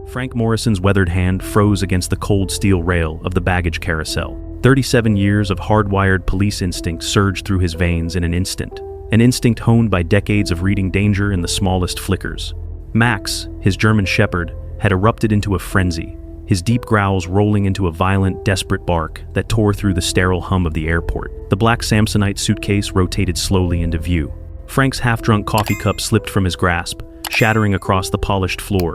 Frank Morrison's weathered hand froze against the cold steel rail of the baggage carousel. 37 years of hardwired police instinct surged through his veins in an instinct honed by decades of reading danger in the smallest flickers. Max, his German shepherd, had erupted into a frenzy, his deep growls rolling into a violent, desperate bark that tore through the sterile hum of the airport. The black Samsonite suitcase rotated slowly into view. Frank's half-drunk coffee cup slipped from his grasp, shattering across the polished floor.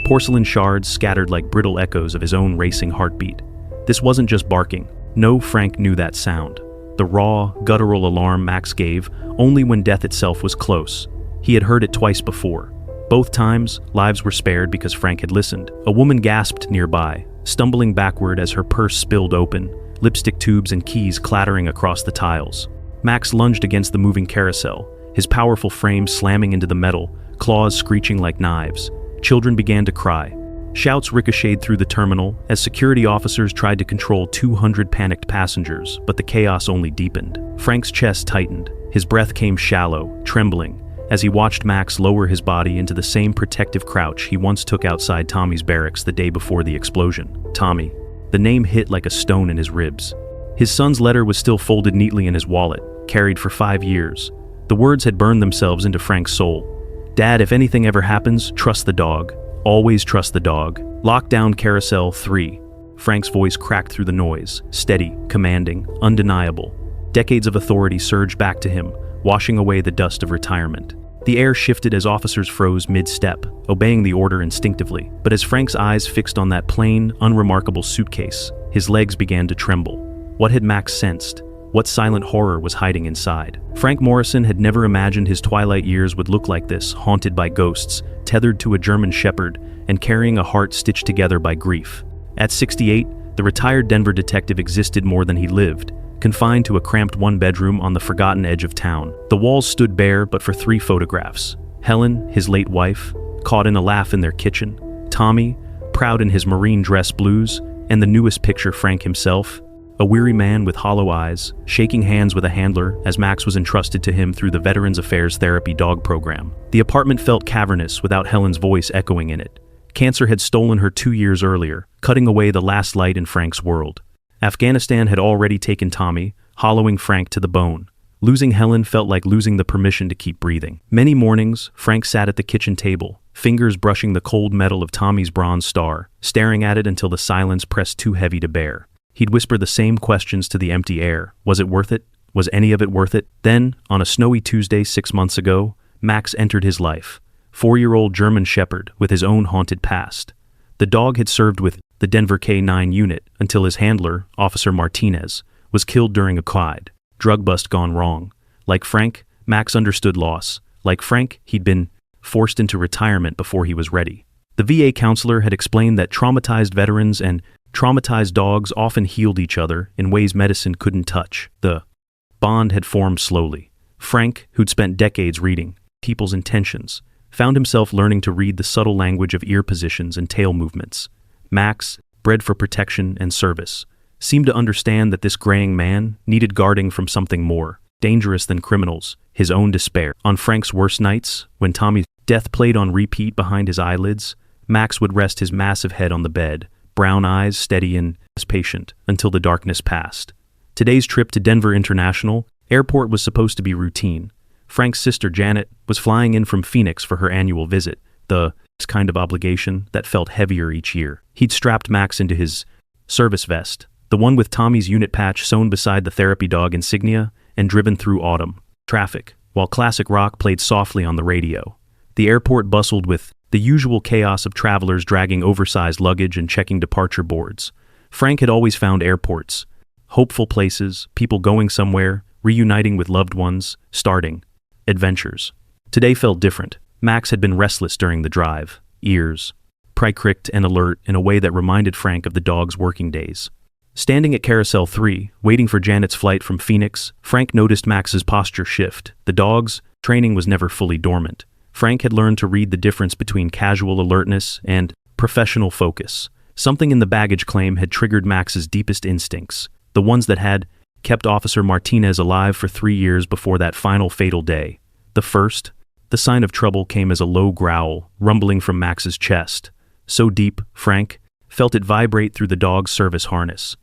Porcelain shards scattered like brittle echoes of his own racing heartbeat. This wasn't just barking. No, Frank knew that sound. The raw, guttural alarm Max gave only when death itself was close. He had heard it twice before. Both times, lives were spared because Frank had listened. A woman gasped nearby, stumbling backward as her purse spilled open, lipstick tubes and keys clattering across the tiles. Max lunged against the moving carousel, his powerful frame slamming into the metal, claws screeching like knives. Children began to cry. Shouts ricocheted through the terminal as security officers tried to control 200 panicked passengers, but the chaos only deepened. Frank's chest tightened. His breath came shallow, trembling, as he watched Max lower his body into the same protective crouch he once took outside Tommy's barracks the day before the explosion. Tommy. The name hit like a stone in his ribs. His son's letter was still folded neatly in his wallet, carried for 5 years. The words had burned themselves into Frank's soul. Dad, if anything ever happens, trust the dog. Always trust the dog. Lockdown Carousel 3. Frank's voice cracked through the noise, steady, commanding, undeniable. Decades of authority surged back to him, washing away the dust of retirement. The air shifted as officers froze mid-step, obeying the order instinctively. But as Frank's eyes fixed on that plain, unremarkable suitcase, his legs began to tremble. What had Max sensed? What silent horror was hiding inside? Frank Morrison had never imagined his twilight years would look like this, haunted by ghosts, tethered to a German shepherd, and carrying a heart stitched together by grief. At 68, the retired Denver detective existed more than he lived, confined to a cramped one-bedroom on the forgotten edge of town. The walls stood bare but for 3 photographs. Helen, his late wife, caught in a laugh in their kitchen. Tommy, proud in his marine dress blues, and the newest picture, Frank himself, a weary man with hollow eyes, shaking hands with a handler as Max was entrusted to him through the Veterans Affairs Therapy dog program. The apartment felt cavernous without Helen's voice echoing in it. Cancer had stolen her 2 years earlier, cutting away the last light in Frank's world. Afghanistan had already taken Tommy, hollowing Frank to the bone. Losing Helen felt like losing the permission to keep breathing. Many mornings, Frank sat at the kitchen table, fingers brushing the cold metal of Tommy's bronze star, staring at it until the silence pressed too heavy to bear. He'd whisper the same questions to the empty air. Was it worth it? Was any of it worth it? Then, on a snowy Tuesday 6 months ago, Max entered his life. 4-year-old German shepherd with his own haunted past. The dog had served with the Denver K-9 unit until his handler, Officer Martinez, was killed during a quad. Drug bust gone wrong. Like Frank, Max understood loss. Like Frank, he'd been forced into retirement before he was ready. The VA counselor had explained that traumatized veterans and traumatized dogs often healed each other in ways medicine couldn't touch. The bond had formed slowly. Frank, who'd spent decades reading people's intentions, found himself learning to read the subtle language of ear positions and tail movements. Max, bred for protection and service, seemed to understand that this graying man needed guarding from something more dangerous than criminals, his own despair. On Frank's worst nights, when Tommy's death played on repeat behind his eyelids, Max would rest his massive head on the bed, brown eyes steady and patient, until the darkness passed. Today's trip to Denver International Airport was supposed to be routine. Frank's sister Janet was flying in from Phoenix for her annual visit, the kind of obligation that felt heavier each year. He'd strapped Max into his service vest, the one with Tommy's unit patch sewn beside the therapy dog insignia, and driven through autumn traffic, while classic rock played softly on the radio. The airport bustled with the usual chaos of travelers dragging oversized luggage and checking departure boards. Frank had always found airports hopeful places, people going somewhere, reuniting with loved ones, starting adventures. Today felt different. Max had been restless during the drive, ears pricked and alert in a way that reminded Frank of the dog's working days. Standing at Carousel 3, waiting for Janet's flight from Phoenix, Frank noticed Max's posture shift. The dog's training was never fully dormant. Frank had learned to read the difference between casual alertness and professional focus. Something in the baggage claim had triggered Max's deepest instincts, the ones that had kept Officer Martinez alive for 3 years before that final fatal day. The sign of trouble came as a low growl, rumbling from Max's chest. so deep, Frank felt it vibrate through the dog's service harness.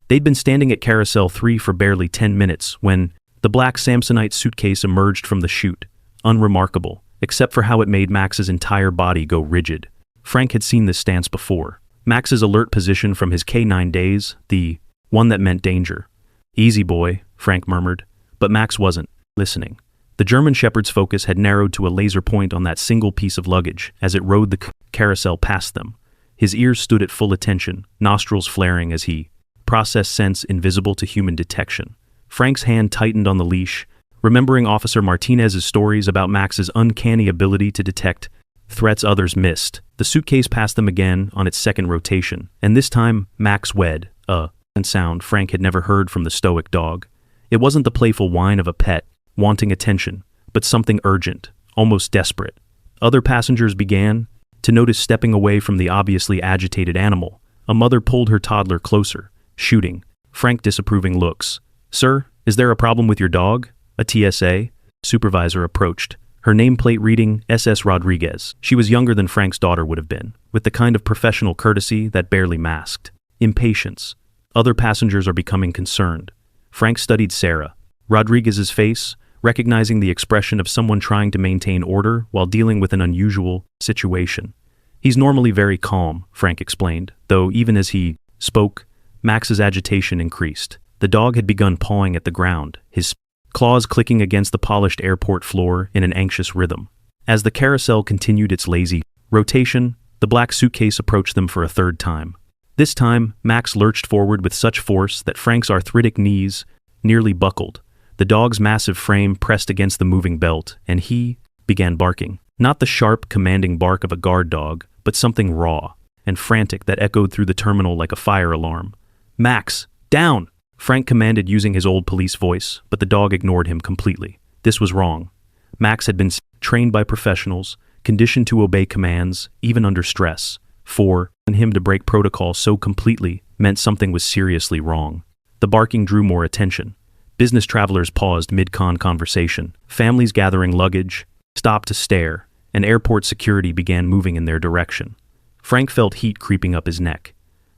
They'd been standing at Carousel 3 for barely 10 minutes when the black Samsonite suitcase emerged from the chute, unremarkable, except for how it made Max's entire body go rigid. Frank had seen this stance before. Max's alert position from his K9 days, the one that meant danger. "Easy, boy," Frank murmured, but Max wasn't listening. The German Shepherd's focus had narrowed to a laser point on that single piece of luggage as it rode the carousel past them. His ears stood at full attention, nostrils flaring as he processed scents invisible to human detection. Frank's hand tightened on the leash, remembering Officer Martinez's stories about Max's uncanny ability to detect threats others missed. The suitcase passed them again on its second rotation, and this time Max wed, a sound Frank had never heard from the stoic dog. It wasn't the playful whine of a pet wanting attention, but something urgent, almost desperate. Other passengers began to notice stepping away from the obviously agitated animal. A mother pulled her toddler closer, shooting Frank disapproving looks. "Sir, is there a problem with your dog?" A TSA supervisor approached, her nameplate reading SS Rodriguez. She was younger than Frank's daughter would have been, with the kind of professional courtesy that barely masked impatience. Other passengers are becoming concerned. Frank studied Sarah Rodriguez's face, recognizing the expression of someone trying to maintain order while dealing with an unusual situation. "He's normally very calm," Frank explained, though even as he spoke, Max's agitation increased. The dog had begun pawing at the ground, his claws clicking against the polished airport floor in an anxious rhythm. As the carousel continued its lazy rotation, the black suitcase approached them for a third time. This time, Max lurched forward with such force that Frank's arthritic knees nearly buckled. The dog's massive frame pressed against the moving belt, and he began barking. Not the sharp, commanding bark of a guard dog, but something raw and frantic that echoed through the terminal like a fire alarm. "Max, down!" Frank commanded using his old police voice, but the dog ignored him completely. This was wrong. Max had been trained by professionals, conditioned to obey commands, even under stress. For him to break protocol so completely meant something was seriously wrong. The barking drew more attention. Business travelers paused mid-con conversation. Families gathering luggage stopped to stare, and airport security began moving in their direction. Frank felt heat creeping up his neck.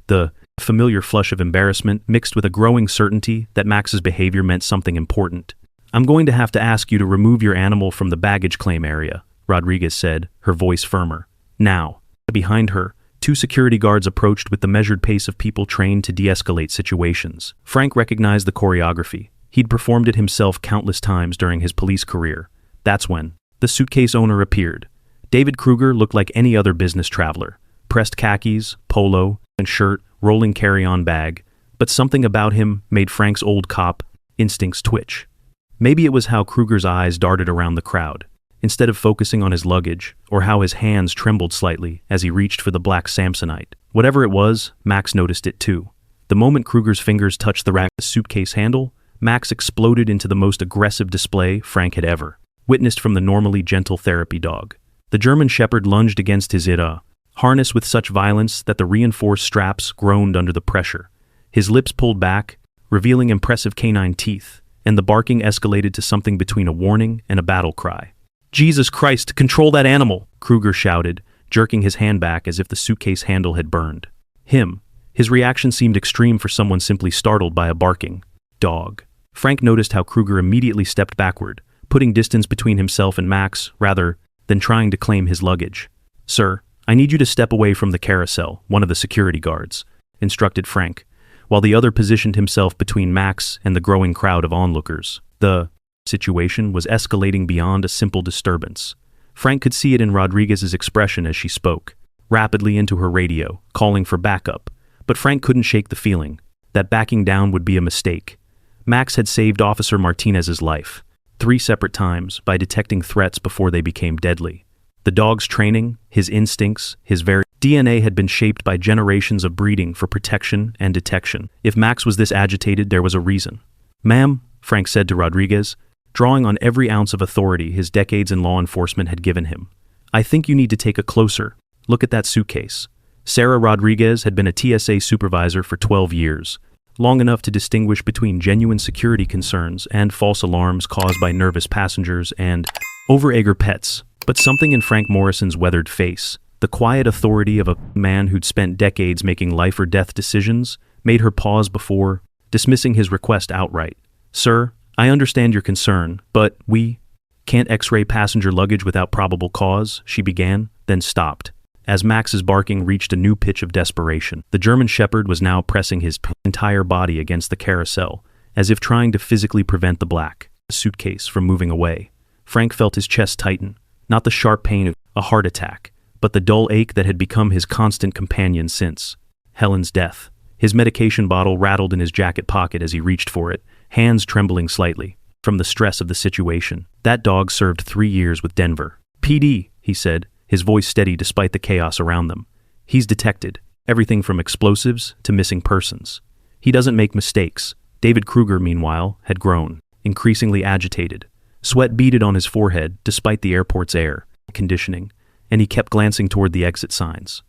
The familiar flush of embarrassment mixed with a growing certainty that Max's behavior meant something important. "I'm going to have to ask you to remove your animal from the baggage claim area," Rodriguez said, her voice firmer. "Now." Behind her, two security guards approached with the measured pace of people trained to de-escalate situations. Frank recognized the choreography. He'd performed it himself countless times during his police career. That's when the suitcase owner appeared. David Kruger looked like any other business traveler. Pressed khakis, polo, and shirt, rolling carry-on bag. But something about him made Frank's old cop instincts twitch. Maybe it was how Kruger's eyes darted around the crowd, instead of focusing on his luggage, or how his hands trembled slightly as he reached for the black Samsonite. Whatever it was, Max noticed it too. The moment Kruger's fingers touched the suitcase handle, Max exploded into the most aggressive display Frank had ever witnessed from the normally gentle therapy dog. The German Shepherd lunged against his harness with such violence that the reinforced straps groaned under the pressure. His lips pulled back, revealing impressive canine teeth, and the barking escalated to something between a warning and a battle cry. "Jesus Christ, control that animal!" Kruger shouted, jerking his hand back as if the suitcase handle had burned. His reaction seemed extreme for someone simply startled by a barking dog. Frank noticed how Kruger immediately stepped backward, putting distance between himself and Max rather than trying to claim his luggage. "Sir, I need you to step away from the carousel," one of the security guards instructed Frank, while the other positioned himself between Max and the growing crowd of onlookers. The situation was escalating beyond a simple disturbance. Frank could see it in Rodriguez's expression as she spoke, rapidly into her radio, calling for backup. But Frank couldn't shake the feeling that backing down would be a mistake. Max had saved Officer Martinez's life 3 separate times by detecting threats before they became deadly. The dog's training, his instincts, his very DNA had been shaped by generations of breeding for protection and detection. If Max was this agitated, there was a reason. "Ma'am," Frank said to Rodriguez, drawing on every ounce of authority his decades in law enforcement had given him, "I think you need to take a closer look at that suitcase." Sarah Rodriguez had been a TSA supervisor for 12 years, long enough to distinguish between genuine security concerns and false alarms caused by nervous passengers and overeager pets. But something in Frank Morrison's weathered face The quiet authority of a man who'd spent decades making life or death decisions made her pause before dismissing his request outright. "Sir, I understand your concern, but we can't X-ray passenger luggage without probable cause," she began, then stopped, as Max's barking reached a new pitch of desperation. The German Shepherd was now pressing his entire body against the carousel, as if trying to physically prevent the black suitcase from moving away. Frank felt his chest tighten, not the sharp pain of a heart attack, but the dull ache that had become his constant companion since Helen's death. His medication bottle rattled in his jacket pocket as he reached for it, hands trembling slightly from the stress of the situation. "That dog served 3 years with Denver PD," he said, his voice steady despite the chaos around them. "He's detected everything from explosives to missing persons. He doesn't make mistakes." David Kruger, meanwhile, had grown increasingly agitated. Sweat beaded on his forehead despite the airport's air conditioning, and he kept glancing toward the exit signs.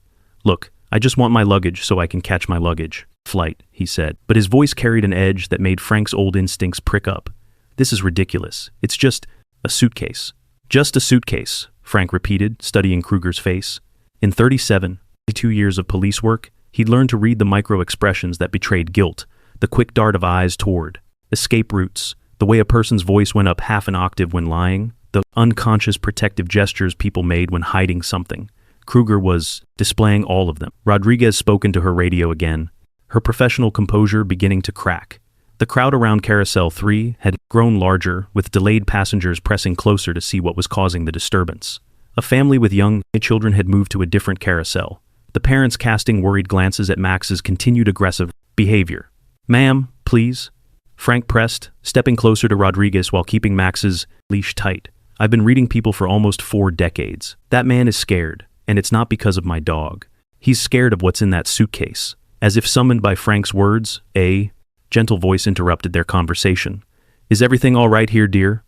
"Look, I just want my luggage so I can catch my luggage flight," he said, but his voice carried an edge that made Frank's old instincts prick up. "This is ridiculous. It's just a suitcase." "Just a suitcase," Frank repeated, studying Kruger's face. In 32 years of police work, he'd learned to read the micro-expressions that betrayed guilt, the quick dart of eyes toward escape routes, the way a person's voice went up half an octave when lying, the unconscious protective gestures people made when hiding something. Kruger was displaying all of them. Rodriguez spoke into her radio again, her professional composure beginning to crack. The crowd around Carousel 3 had grown larger, with delayed passengers pressing closer to see what was causing the disturbance. A family with young children had moved to a different carousel, the parents casting worried glances at Max's continued aggressive behavior. "Ma'am, please," Frank pressed, stepping closer to Rodriguez while keeping Max's leash tight. "I've been reading people for almost 4 decades. That man is scared, and it's not because of my dog. He's scared of what's in that suitcase." As if summoned by Frank's words, a gentle voice interrupted their conversation. "Is everything all right here, dear?"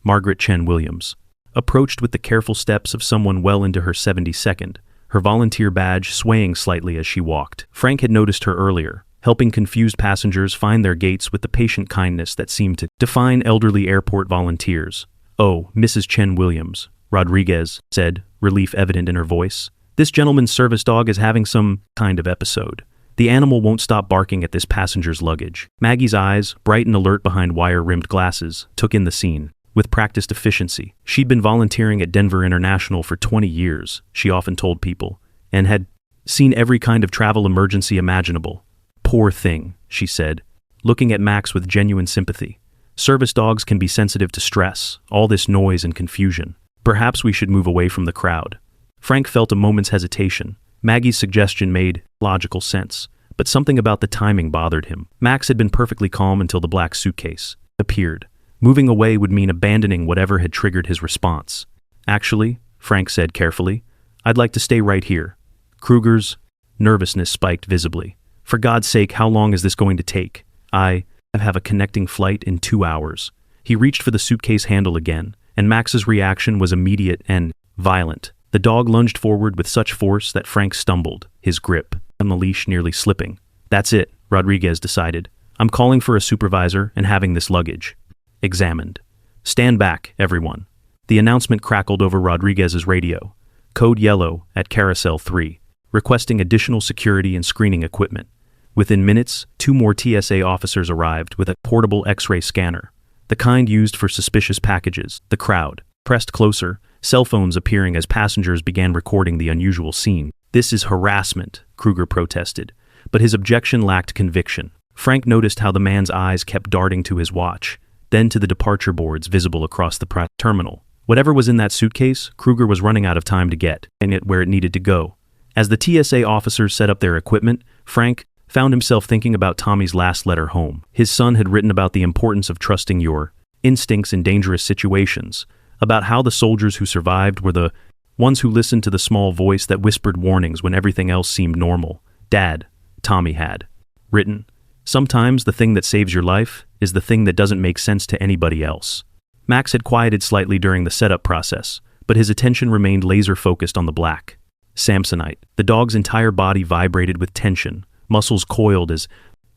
Margaret Chen Williams approached with the careful steps of someone well into her 72nd, her volunteer badge swaying slightly as she walked. Frank had noticed her earlier, helping confused passengers find their gates with the patient kindness that seemed to define elderly airport volunteers. "Oh, Mrs. Chen Williams," Rodriguez said, relief evident in her voice. "This gentleman's service dog is having some kind of episode. The animal won't stop barking at this passenger's luggage." Maggie's eyes, bright and alert behind wire-rimmed glasses, took in the scene with practiced efficiency. She'd been volunteering at Denver International for 20 years, she often told people, and had seen every kind of travel emergency imaginable. "Poor thing," she said, looking at Max with genuine sympathy. "Service dogs can be sensitive to stress, all this noise and confusion. Perhaps we should move away from the crowd." Frank felt a moment's hesitation. Maggie's suggestion made logical sense, but something about the timing bothered him. Max had been perfectly calm until the black suitcase appeared. Moving away would mean abandoning whatever had triggered his response. "Actually," Frank said carefully, "I'd like to stay right here." Kruger's nervousness spiked visibly. "For God's sake, how long is this going to take? I have a connecting flight in 2 hours. He reached for the suitcase handle again, and Max's reaction was immediate and violent. The dog lunged forward with such force that Frank stumbled, his grip on the leash nearly slipping. "That's it," Rodriguez decided. "I'm calling for a supervisor and having this luggage examined. Stand back, everyone." The announcement crackled over Rodriguez's radio. "Code yellow at Carousel 3, requesting additional security and screening equipment." Within minutes, 2 more TSA officers arrived with a portable X-ray scanner, the kind used for suspicious packages. The crowd pressed closer, cell phones appearing as passengers began recording the unusual scene. "This is harassment," Kruger protested, but his objection lacked conviction. Frank noticed how the man's eyes kept darting to his watch, then to the departure boards visible across the terminal. Whatever was in that suitcase, Kruger was running out of time to get it where it needed to go. As the TSA officers set up their equipment, Frank found himself thinking about Tommy's last letter home. His son had written about the importance of trusting your instincts in dangerous situations, about how the soldiers who survived were the ones who listened to the small voice that whispered warnings when everything else seemed normal. "Dad," Tommy had written, "sometimes the thing that saves your life is the thing that doesn't make sense to anybody else." Max had quieted slightly during the setup process, but his attention remained laser-focused on the black Samsonite. The dog's entire body vibrated with tension, muscles coiled as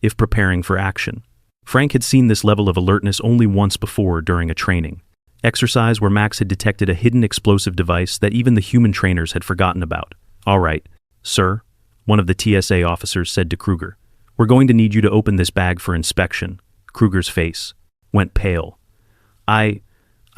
if preparing for action. Frank had seen this level of alertness only once before during a training exercise where Max had detected a hidden explosive device that even the human trainers had forgotten about. "All right, sir," one of the TSA officers said to Kruger. "We're going to need you to open this bag for inspection." Kruger's face went pale. I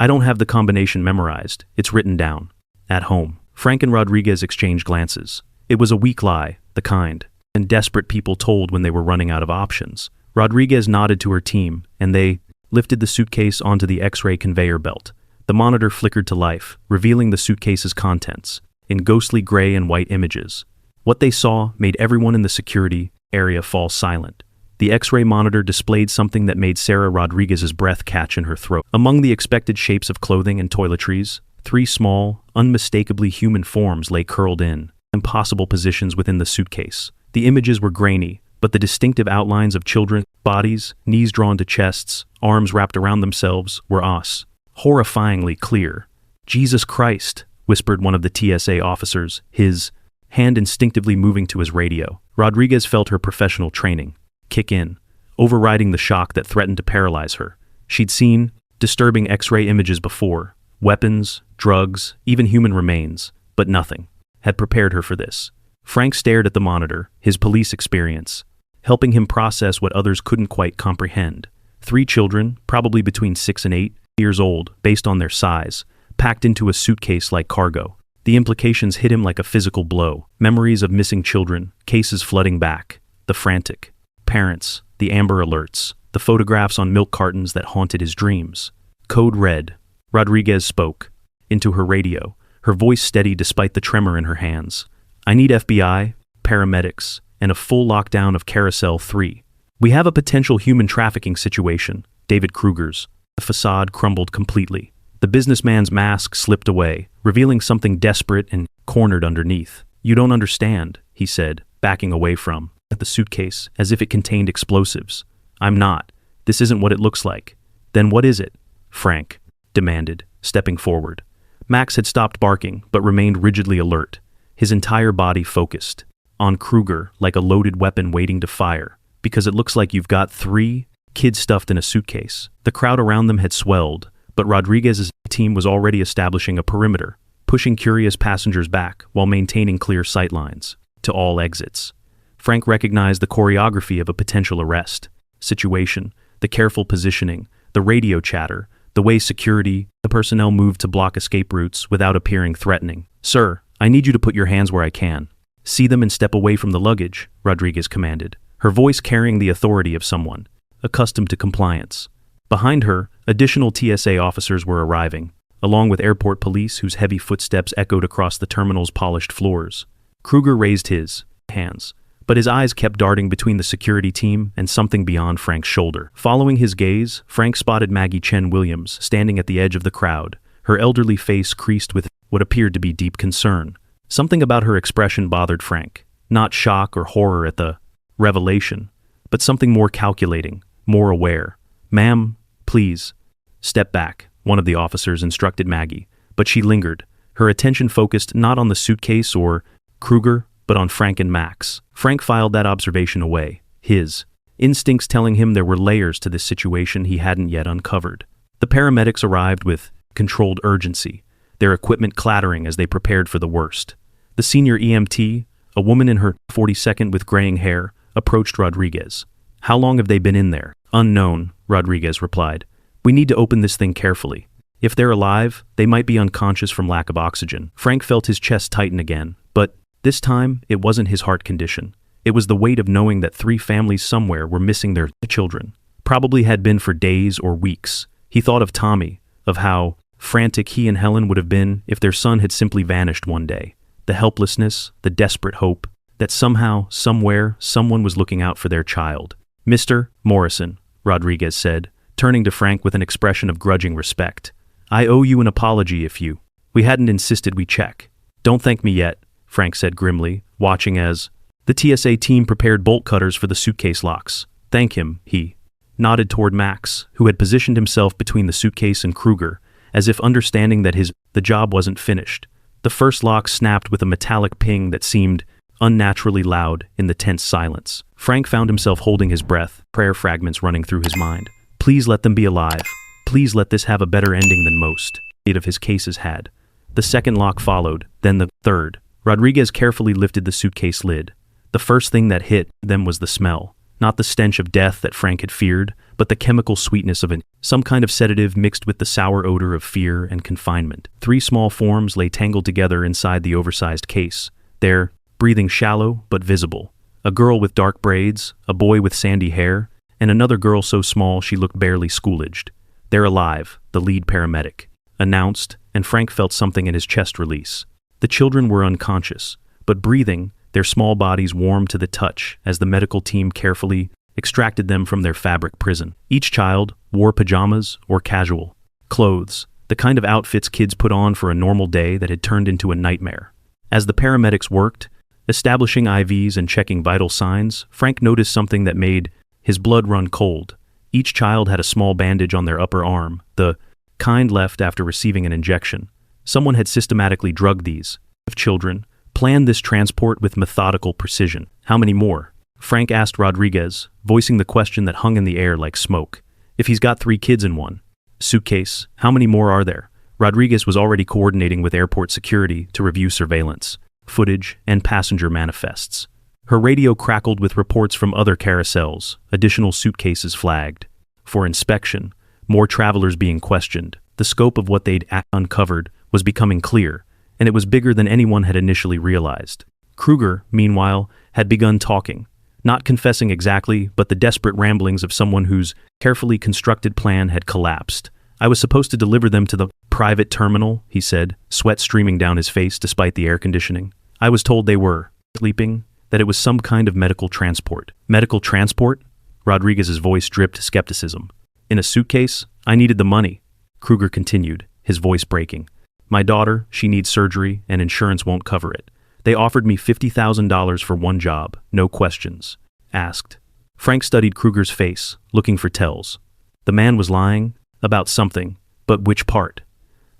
don't have the combination memorized. It's written down. At home." Frank and Rodriguez exchanged glances. It was a weak lie, the kind, and desperate people told when they were running out of options. Rodriguez nodded to her team, and they lifted the suitcase onto the X-ray conveyor belt. The monitor flickered to life, revealing the suitcase's contents in ghostly gray and white images. What they saw made everyone in the security area fall silent. The X-ray monitor displayed something that made Sarah Rodriguez's breath catch in her throat. Among the expected shapes of clothing and toiletries, 3 small, unmistakably human forms lay curled in impossible positions within the suitcase. The images were grainy, but the distinctive outlines of children's bodies, knees drawn to chests, arms wrapped around themselves, were horrifyingly clear. "Jesus Christ," whispered one of the TSA officers, his hand instinctively moving to his radio. Rodriguez felt her professional training kick in, overriding the shock that threatened to paralyze her. She'd seen disturbing X-ray images before, weapons, drugs, even human remains, but nothing had prepared her for this. Frank stared at the monitor, his police experience helping him process what others couldn't quite comprehend. 3 children, probably between 6 and 8 years old, based on their size, packed into a suitcase like cargo. The implications hit him like a physical blow. Memories of missing children, cases flooding back, the frantic parents, the Amber Alerts, the photographs on milk cartons that haunted his dreams. Code red. Rodriguez spoke into her radio, her voice steady despite the tremor in her hands. "I need FBI, paramedics, and a full lockdown of Carousel 3. We have a potential human trafficking situation." David Kruger's facade crumbled completely. The businessman's mask slipped away, revealing something desperate and cornered underneath. "You don't understand," he said, backing away from the suitcase as if it contained explosives. "I'm not. This isn't what it looks like." "Then what is it?" Frank demanded, stepping forward. Max had stopped barking but remained rigidly alert, his entire body focused on Kruger like a loaded weapon waiting to fire. "Because it looks like you've got 3 kids stuffed in a suitcase." The crowd around them had swelled, but Rodriguez's team was already establishing a perimeter, pushing curious passengers back while maintaining clear sightlines to all exits. Frank recognized the choreography of a potential arrest situation, the careful positioning, the radio chatter, the way the personnel moved to block escape routes without appearing threatening. "Sir, I need you to put your hands where I can. See them and step away from the luggage," Rodriguez commanded, her voice carrying the authority of someone accustomed to compliance. Behind her, additional TSA officers were arriving, along with airport police whose heavy footsteps echoed across the terminal's polished floors. Kruger raised his hands, but his eyes kept darting between the security team and something beyond Frank's shoulder. Following his gaze, Frank spotted Maggie Chen Williams standing at the edge of the crowd, her elderly face creased with what appeared to be deep concern. Something about her expression bothered Frank, not shock or horror at the revelation, but something more calculating, more aware. "Ma'am, please, step back," one of the officers instructed Maggie, but she lingered, her attention focused not on the suitcase or Kruger, but on Frank and Max. Frank filed that observation away, his instincts telling him there were layers to this situation he hadn't yet uncovered. The paramedics arrived with controlled urgency, their equipment clattering as they prepared for the worst. The senior EMT, a woman in her 42nd with graying hair, approached Rodriguez. "How long have they been in there?" "Unknown," Rodriguez replied. "We need to open this thing carefully. If they're alive, they might be unconscious from lack of oxygen." Frank felt his chest tighten again, but this time it wasn't his heart condition. It was the weight of knowing that 3 families somewhere were missing their children. Probably had been for days or weeks. He thought of Tommy, of how frantic he and Helen would have been if their son had simply vanished one day. The helplessness, the desperate hope that somehow, somewhere, someone was looking out for their child. "Mr. Morrison," Rodriguez said, turning to Frank with an expression of grudging respect. "I owe you an apology if we hadn't insisted we check." "Don't thank me yet," Frank said grimly, watching as the TSA team prepared bolt cutters for the suitcase locks. "Thank him," he nodded toward Max, who had positioned himself between the suitcase and Kruger, as if understanding that the job wasn't finished. The first lock snapped with a metallic ping that seemed unnaturally loud in the tense silence. Frank found himself holding his breath, prayer fragments running through his mind. "Please let them be alive. Please let this have a better ending than most of his cases had. The second lock followed, then the third. Rodriguez carefully lifted the suitcase lid. The first thing that hit them was the smell. Not the stench of death that Frank had feared, but the chemical sweetness of some kind of sedative mixed with the sour odor of fear and confinement. 3 small forms lay tangled together inside the oversized case. There, breathing shallow but visible. A girl with dark braids, a boy with sandy hair, and another girl so small she looked barely school-aged. They're alive, the lead paramedic announced, and Frank felt something in his chest release. The children were unconscious, but breathing, their small bodies warm to the touch as the medical team carefully extracted them from their fabric prison. Each child wore pajamas or casual clothes, the kind of outfits kids put on for a normal day that had turned into a nightmare. As the paramedics worked, establishing IVs and checking vital signs, Frank noticed something that made his blood run cold. Each child had a small bandage on their upper arm, the kind left after receiving an injection. Someone had systematically drugged these children, planned this transport with methodical precision. How many more? Frank asked Rodriguez, voicing the question that hung in the air like smoke. If he's got 3 kids in one suitcase, how many more are there? Rodriguez was already coordinating with airport security to review surveillance, footage, and passenger manifests. Her radio crackled with reports from other carousels, additional suitcases flagged for inspection, more travelers being questioned. The scope of what they'd uncovered was becoming clear, and it was bigger than anyone had initially realized. Kruger, meanwhile, had begun talking, not confessing exactly, but the desperate ramblings of someone whose carefully constructed plan had collapsed. I was supposed to deliver them to the private terminal, he said, sweat streaming down his face despite the air conditioning. I was told they were sleeping, that it was some kind of medical transport. Medical transport? Rodriguez's voice dripped skepticism. In a suitcase? I needed the money, Kruger continued, his voice breaking. My daughter, she needs surgery, and insurance won't cover it. They offered me $50,000 for one job, no questions asked. Frank studied Kruger's face, looking for tells. The man was lying about something, but which part?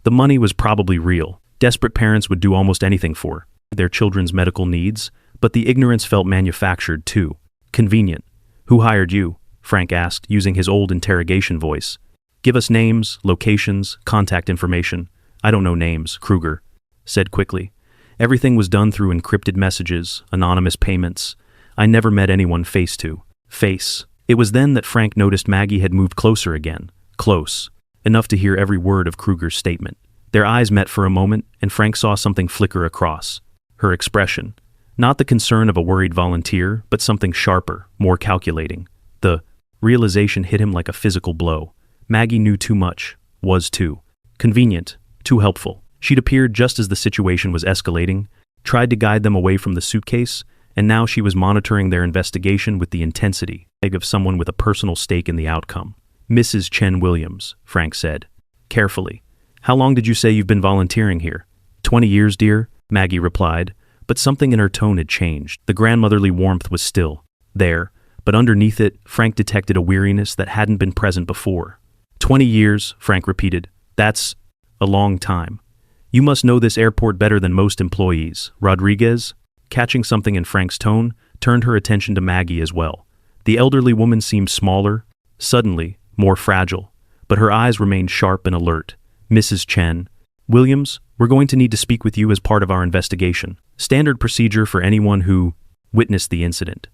The money was probably real. Desperate parents would do almost anything for their children's medical needs, but the ignorance felt manufactured too. Convenient. Who hired you? Frank asked, using his old interrogation voice. Give us names, locations, contact information. I don't know names, Kruger said quickly. Everything was done through encrypted messages, anonymous payments. I never met anyone face to face. It was then that Frank noticed Maggie had moved closer again. Close. Enough to hear every word of Kruger's statement. Their eyes met for a moment, and Frank saw something flicker across her expression. Not the concern of a worried volunteer, but something sharper, more calculating. The realization hit him like a physical blow. Maggie knew too much, was too convenient, too helpful. She'd appeared just as the situation was escalating, tried to guide them away from the suitcase, and now she was monitoring their investigation with the intensity of someone with a personal stake in the outcome. Mrs. Chen Williams, Frank said, carefully. How long did you say you've been volunteering here? 20 years, dear, Maggie replied, but something in her tone had changed. The grandmotherly warmth was still there, but underneath it, Frank detected a weariness that hadn't been present before. 20 years, Frank repeated. That's a long time. You must know this airport better than most employees. Rodriguez, catching something in Frank's tone, turned her attention to Maggie as well. The elderly woman seemed smaller, suddenly more fragile, but her eyes remained sharp and alert. Mrs. Chen Williams, we're going to need to speak with you as part of our investigation. Standard procedure for anyone who witnessed the incident.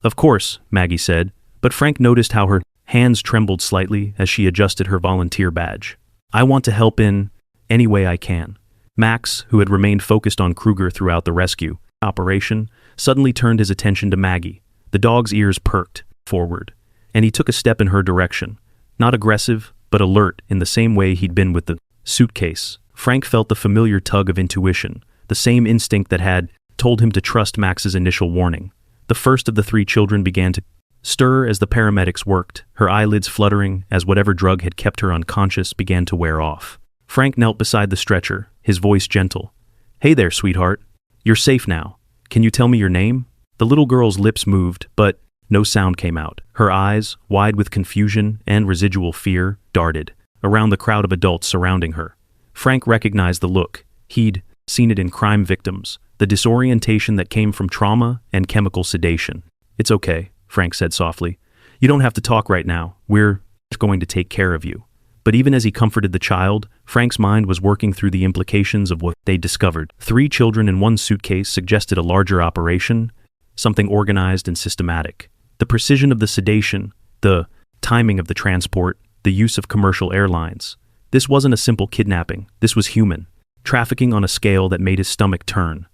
Of course, Maggie said, but Frank noticed how her hands trembled slightly as she adjusted her volunteer badge. I want to help in any way I can. Max, who had remained focused on Kruger throughout the rescue operation, suddenly turned his attention to Maggie. The dog's ears perked forward, and he took a step in her direction. Not aggressive, but alert in the same way he'd been with the suitcase. Frank felt the familiar tug of intuition, the same instinct that had told him to trust Max's initial warning. The first of the 3 children began to stir as the paramedics worked, her eyelids fluttering as whatever drug had kept her unconscious began to wear off. Frank knelt beside the stretcher, his voice gentle. Hey there, sweetheart. You're safe now. Can you tell me your name? The little girl's lips moved, but no sound came out. Her eyes, wide with confusion and residual fear, darted around the crowd of adults surrounding her. Frank recognized the look. He'd seen it in crime victims, the disorientation that came from trauma and chemical sedation. It's okay, Frank said softly. You don't have to talk right now. We're going to take care of you. But even as he comforted the child, Frank's mind was working through the implications of what they'd discovered. 3 children in one suitcase suggested a larger operation, something organized and systematic. The precision of the sedation, the timing of the transport, the use of commercial airlines. This wasn't a simple kidnapping, this was human. Trafficking on a scale that made his stomach turn.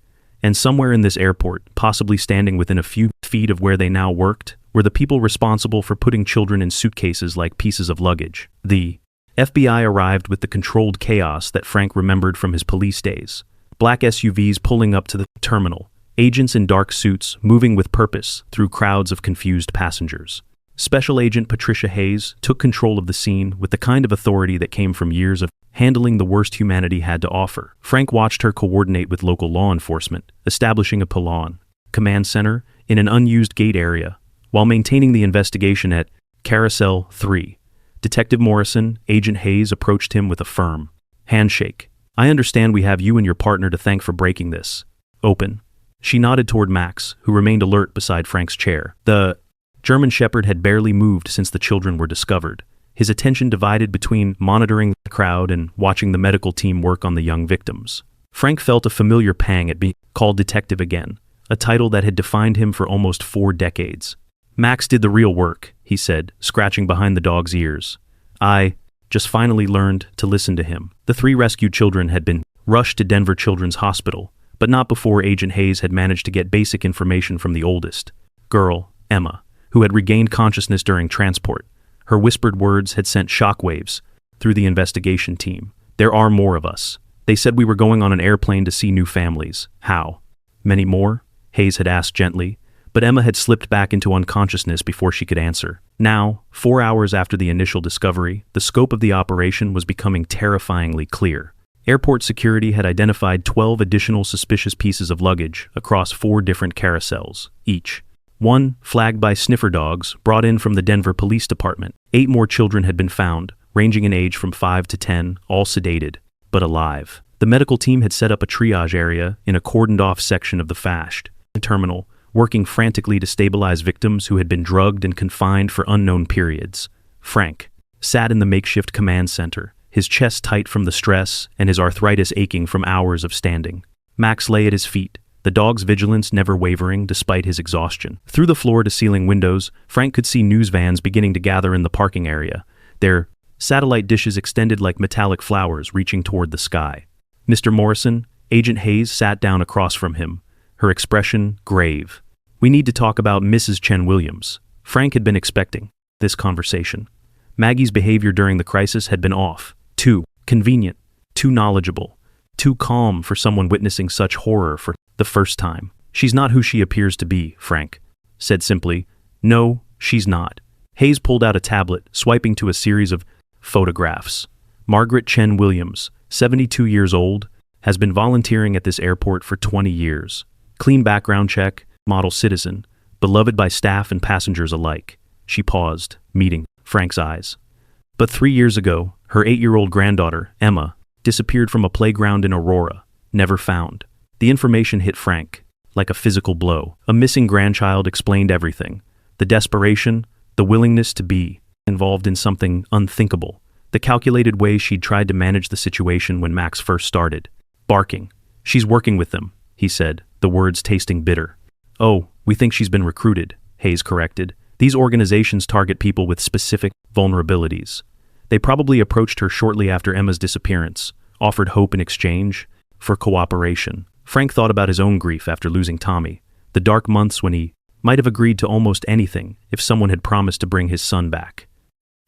And somewhere in this airport, possibly standing within a few feet of where they now worked, were the people responsible for putting children in suitcases like pieces of luggage. The FBI arrived with the controlled chaos that Frank remembered from his police days. Black SUVs pulling up to the terminal, agents in dark suits moving with purpose through crowds of confused passengers. Special Agent Patricia Hayes took control of the scene with the kind of authority that came from years of handling the worst humanity had to offer. Frank watched her coordinate with local law enforcement, establishing a pylon command center in an unused gate area, while maintaining the investigation at Carousel 3. Detective Morrison, Agent Hayes approached him with a firm handshake. "I understand we have you and your partner to thank for breaking this. Open." She nodded toward Max, who remained alert beside Frank's chair. The German Shepherd had barely moved since the children were discovered, his attention divided between monitoring the crowd and watching the medical team work on the young victims. Frank felt a familiar pang at being called detective again, a title that had defined him for almost 4 decades. "Max did the real work," he said, scratching behind the dog's ears. "I just finally learned to listen to him." The 3 rescued children had been rushed to Denver Children's Hospital, but not before Agent Hayes had managed to get basic information from the oldest girl, Emma, who had regained consciousness during transport. Her whispered words had sent shockwaves through the investigation team. "There are more of us. They said we were going on an airplane to see new families." "How? Many more?" Hayes had asked gently, but Emma had slipped back into unconsciousness before she could answer. Now, 4 hours after the initial discovery, the scope of the operation was becoming terrifyingly clear. Airport security had identified 12 additional suspicious pieces of luggage across 4 different carousels, each one flagged by sniffer dogs brought in from the Denver Police Department. 8 more children had been found, ranging in age from 5 to 10, all sedated, but alive. The medical team had set up a triage area in a cordoned-off section of the FAST terminal, working frantically to stabilize victims who had been drugged and confined for unknown periods. Frank sat in the makeshift command center, his chest tight from the stress and his arthritis aching from hours of standing. Max lay at his feet, the dog's vigilance never wavering despite his exhaustion. Through the floor-to-ceiling windows, Frank could see news vans beginning to gather in the parking area, their satellite dishes extended like metallic flowers reaching toward the sky. Mr. Morrison, Agent Hayes sat down across from him, her expression grave. "We need to talk about Mrs. Chen Williams." Frank had been expecting this conversation. Maggie's behavior during the crisis had been off, too convenient, too knowledgeable, too calm for someone witnessing such horror for the first time. "She's not who she appears to be," Frank said simply. "No, she's not." Hayes pulled out a tablet, swiping to a series of photographs. Margaret Chen Williams, 72 years old, has been volunteering at this airport for 20 years. Clean background check, model citizen, beloved by staff and passengers alike. She paused, meeting Frank's eyes. But 3 years ago, her 8-year-old granddaughter, Emma, disappeared from a playground in Aurora, never found. The information hit Frank like a physical blow. A missing grandchild explained everything. The desperation, the willingness to be involved in something unthinkable. The calculated way she'd tried to manage the situation when Max first started. Barking. "She's working with them," he said, the words tasting bitter. "Oh, we think she's been recruited," Hayes corrected. "These organizations target people with specific vulnerabilities. They probably approached her shortly after Emma's disappearance, offered hope in exchange for cooperation." Frank thought about his own grief after losing Tommy, the dark months when he might have agreed to almost anything if someone had promised to bring his son back.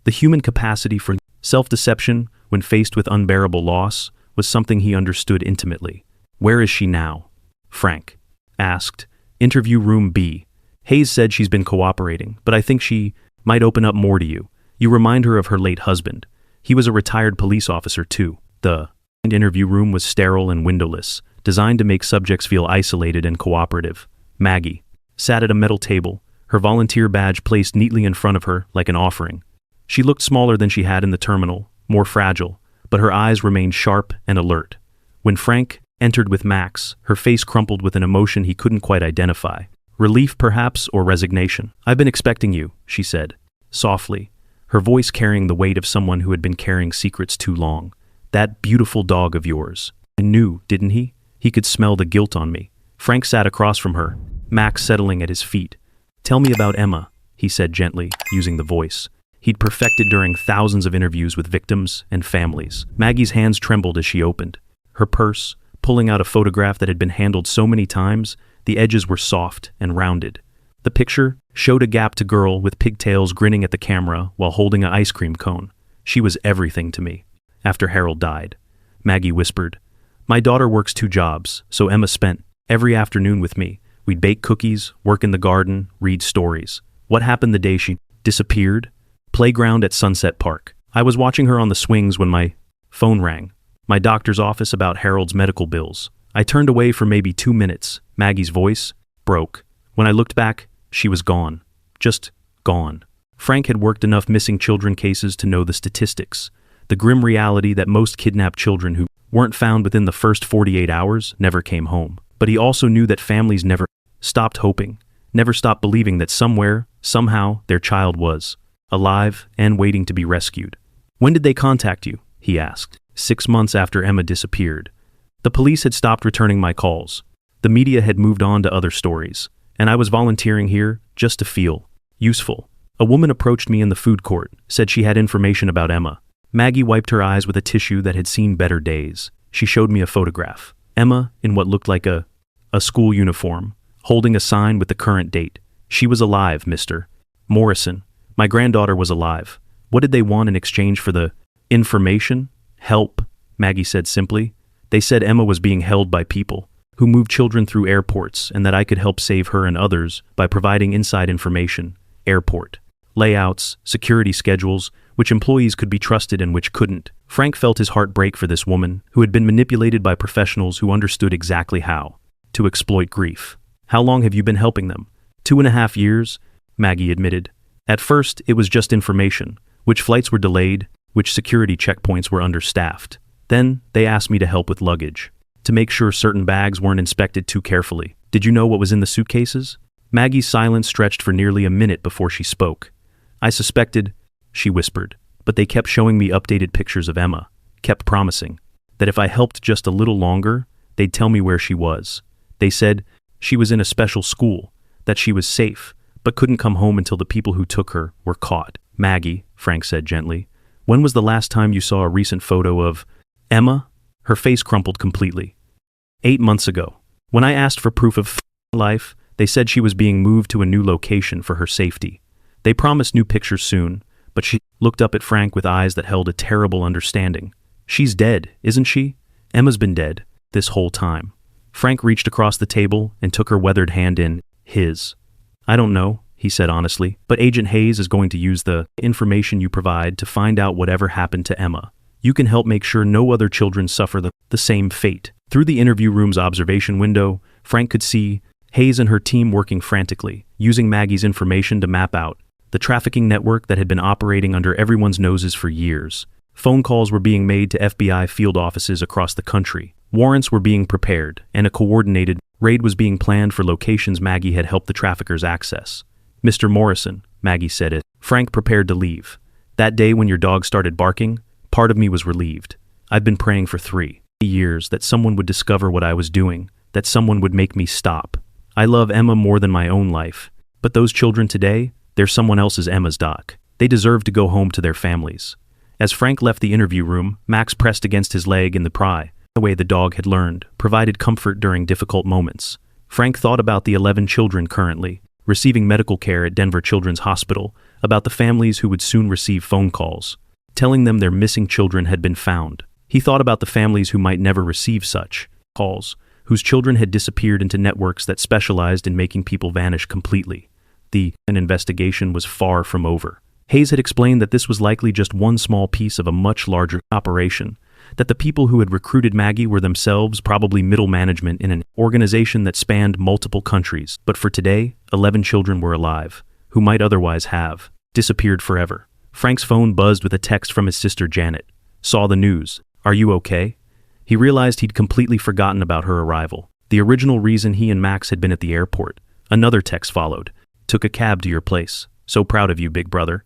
The human capacity for self-deception when faced with unbearable loss was something he understood intimately. "Where is she now?" Frank asked. "Interview room B. Hayes said she's been cooperating, but I think she might open up more to you. You remind her of her late husband. He was a retired police officer too." The interview room was sterile and windowless, designed to make subjects feel isolated and cooperative. Maggie sat at a metal table, her volunteer badge placed neatly in front of her like an offering. She looked smaller than she had in the terminal, more fragile, but her eyes remained sharp and alert. When Frank entered with Max, her face crumpled with an emotion he couldn't quite identify. Relief, perhaps, or resignation. "I've been expecting you," she said, softly, her voice carrying the weight of someone who had been carrying secrets too long. "That beautiful dog of yours. I knew, didn't he?" He could smell the guilt on me. Frank sat across from her, Max settling at his feet. "Tell me about Emma," he said gently, using the voice he'd perfected during thousands of interviews with victims and families. Maggie's hands trembled as she opened her purse, pulling out a photograph that had been handled so many times, the edges were soft and rounded. The picture showed a gapped girl with pigtails grinning at the camera while holding an ice cream cone. "She was everything to me after Harold died," Maggie whispered. "My daughter works 2 jobs, so Emma spent every afternoon with me. We'd bake cookies, work in the garden, read stories." "What happened the day she disappeared?" "Playground at Sunset Park. I was watching her on the swings when my phone rang. My doctor's office about Harold's medical bills. I turned away for maybe 2 minutes." Maggie's voice broke. "When I looked back, she was gone. Just gone." Frank had worked enough missing children cases to know the statistics, the grim reality that most kidnapped children who weren't found within the first 48 hours never came home. But he also knew that families never stopped hoping, never stopped believing that somewhere, somehow, their child was alive and waiting to be rescued. "When did they contact you?" he asked. 6 months after Emma disappeared. The police had stopped returning my calls. The media had moved on to other stories, and I was volunteering here just to feel useful. A woman approached me in the food court, said she had information about Emma. Maggie wiped her eyes with a tissue that had seen better days. She showed me a photograph. Emma, in what looked like a school uniform, holding a sign with the current date. "She was alive, Mr. Morrison. My granddaughter was alive. What did they want in exchange for the information?" "Help," Maggie said simply. "They said Emma was being held by people who moved children through airports and that I could help save her and others by providing inside information, airport layouts, security schedules, which employees could be trusted and which couldn't." Frank felt his heart break for this woman who had been manipulated by professionals who understood exactly how to exploit grief. "How long have you been helping them?" 2.5 years, Maggie admitted. "At first, it was just information, which flights were delayed, which security checkpoints were understaffed. Then, they asked me to help with luggage, to make sure certain bags weren't inspected too carefully. Did you know what was in the suitcases?" Maggie's silence stretched for nearly a minute before she spoke. "I suspected," she whispered, "but they kept showing me updated pictures of Emma, kept promising that if I helped just a little longer, they'd tell me where she was. They said she was in a special school, that she was safe, but couldn't come home until the people who took her were caught." "Maggie," Frank said gently, "when was the last time you saw a recent photo of Emma?" Her face crumpled completely. 8 months ago. When I asked for proof of life, they said she was being moved to a new location for her safety. They promised new pictures soon, but she looked up at Frank with eyes that held a terrible understanding. "She's dead, isn't she?" "Emma's been dead this whole time." Frank reached across the table and took her weathered hand in his. "I don't know," he said honestly, "but Agent Hayes is going to use the information you provide to find out whatever happened to Emma. You can help make sure no other children suffer the same fate." Through the interview room's observation window, Frank could see Hayes and her team working frantically, using Maggie's information to map out the trafficking network that had been operating under everyone's noses for years. Phone calls were being made to FBI field offices across the country. Warrants were being prepared, and a coordinated raid was being planned for locations Maggie had helped the traffickers access. "Mr. Morrison," Maggie said as Frank prepared to leave. "That day when your dog started barking, part of me was relieved. I've been praying for 3 years that someone would discover what I was doing, that someone would make me stop. I love Emma more than my own life, but those children today, they're someone else's Emma's doc. They deserve to go home to their families." As Frank left the interview room, Max pressed against his leg in the pry. The way the dog had learned provided comfort during difficult moments. Frank thought about the 11 children currently receiving medical care at Denver Children's Hospital, about the families who would soon receive phone calls telling them their missing children had been found. He thought about the families who might never receive such calls, whose children had disappeared into networks that specialized in making people vanish completely. An investigation was far from over. Hayes had explained that this was likely just one small piece of a much larger operation, that the people who had recruited Maggie were themselves probably middle management in an organization that spanned multiple countries. But for today, 11 children were alive, who might otherwise have disappeared forever. Frank's phone buzzed with a text from his sister Janet. "Saw the news. Are you okay?" He realized he'd completely forgotten about her arrival, the original reason he and Max had been at the airport. Another text followed. "Took a cab to your place. So proud of you, big brother."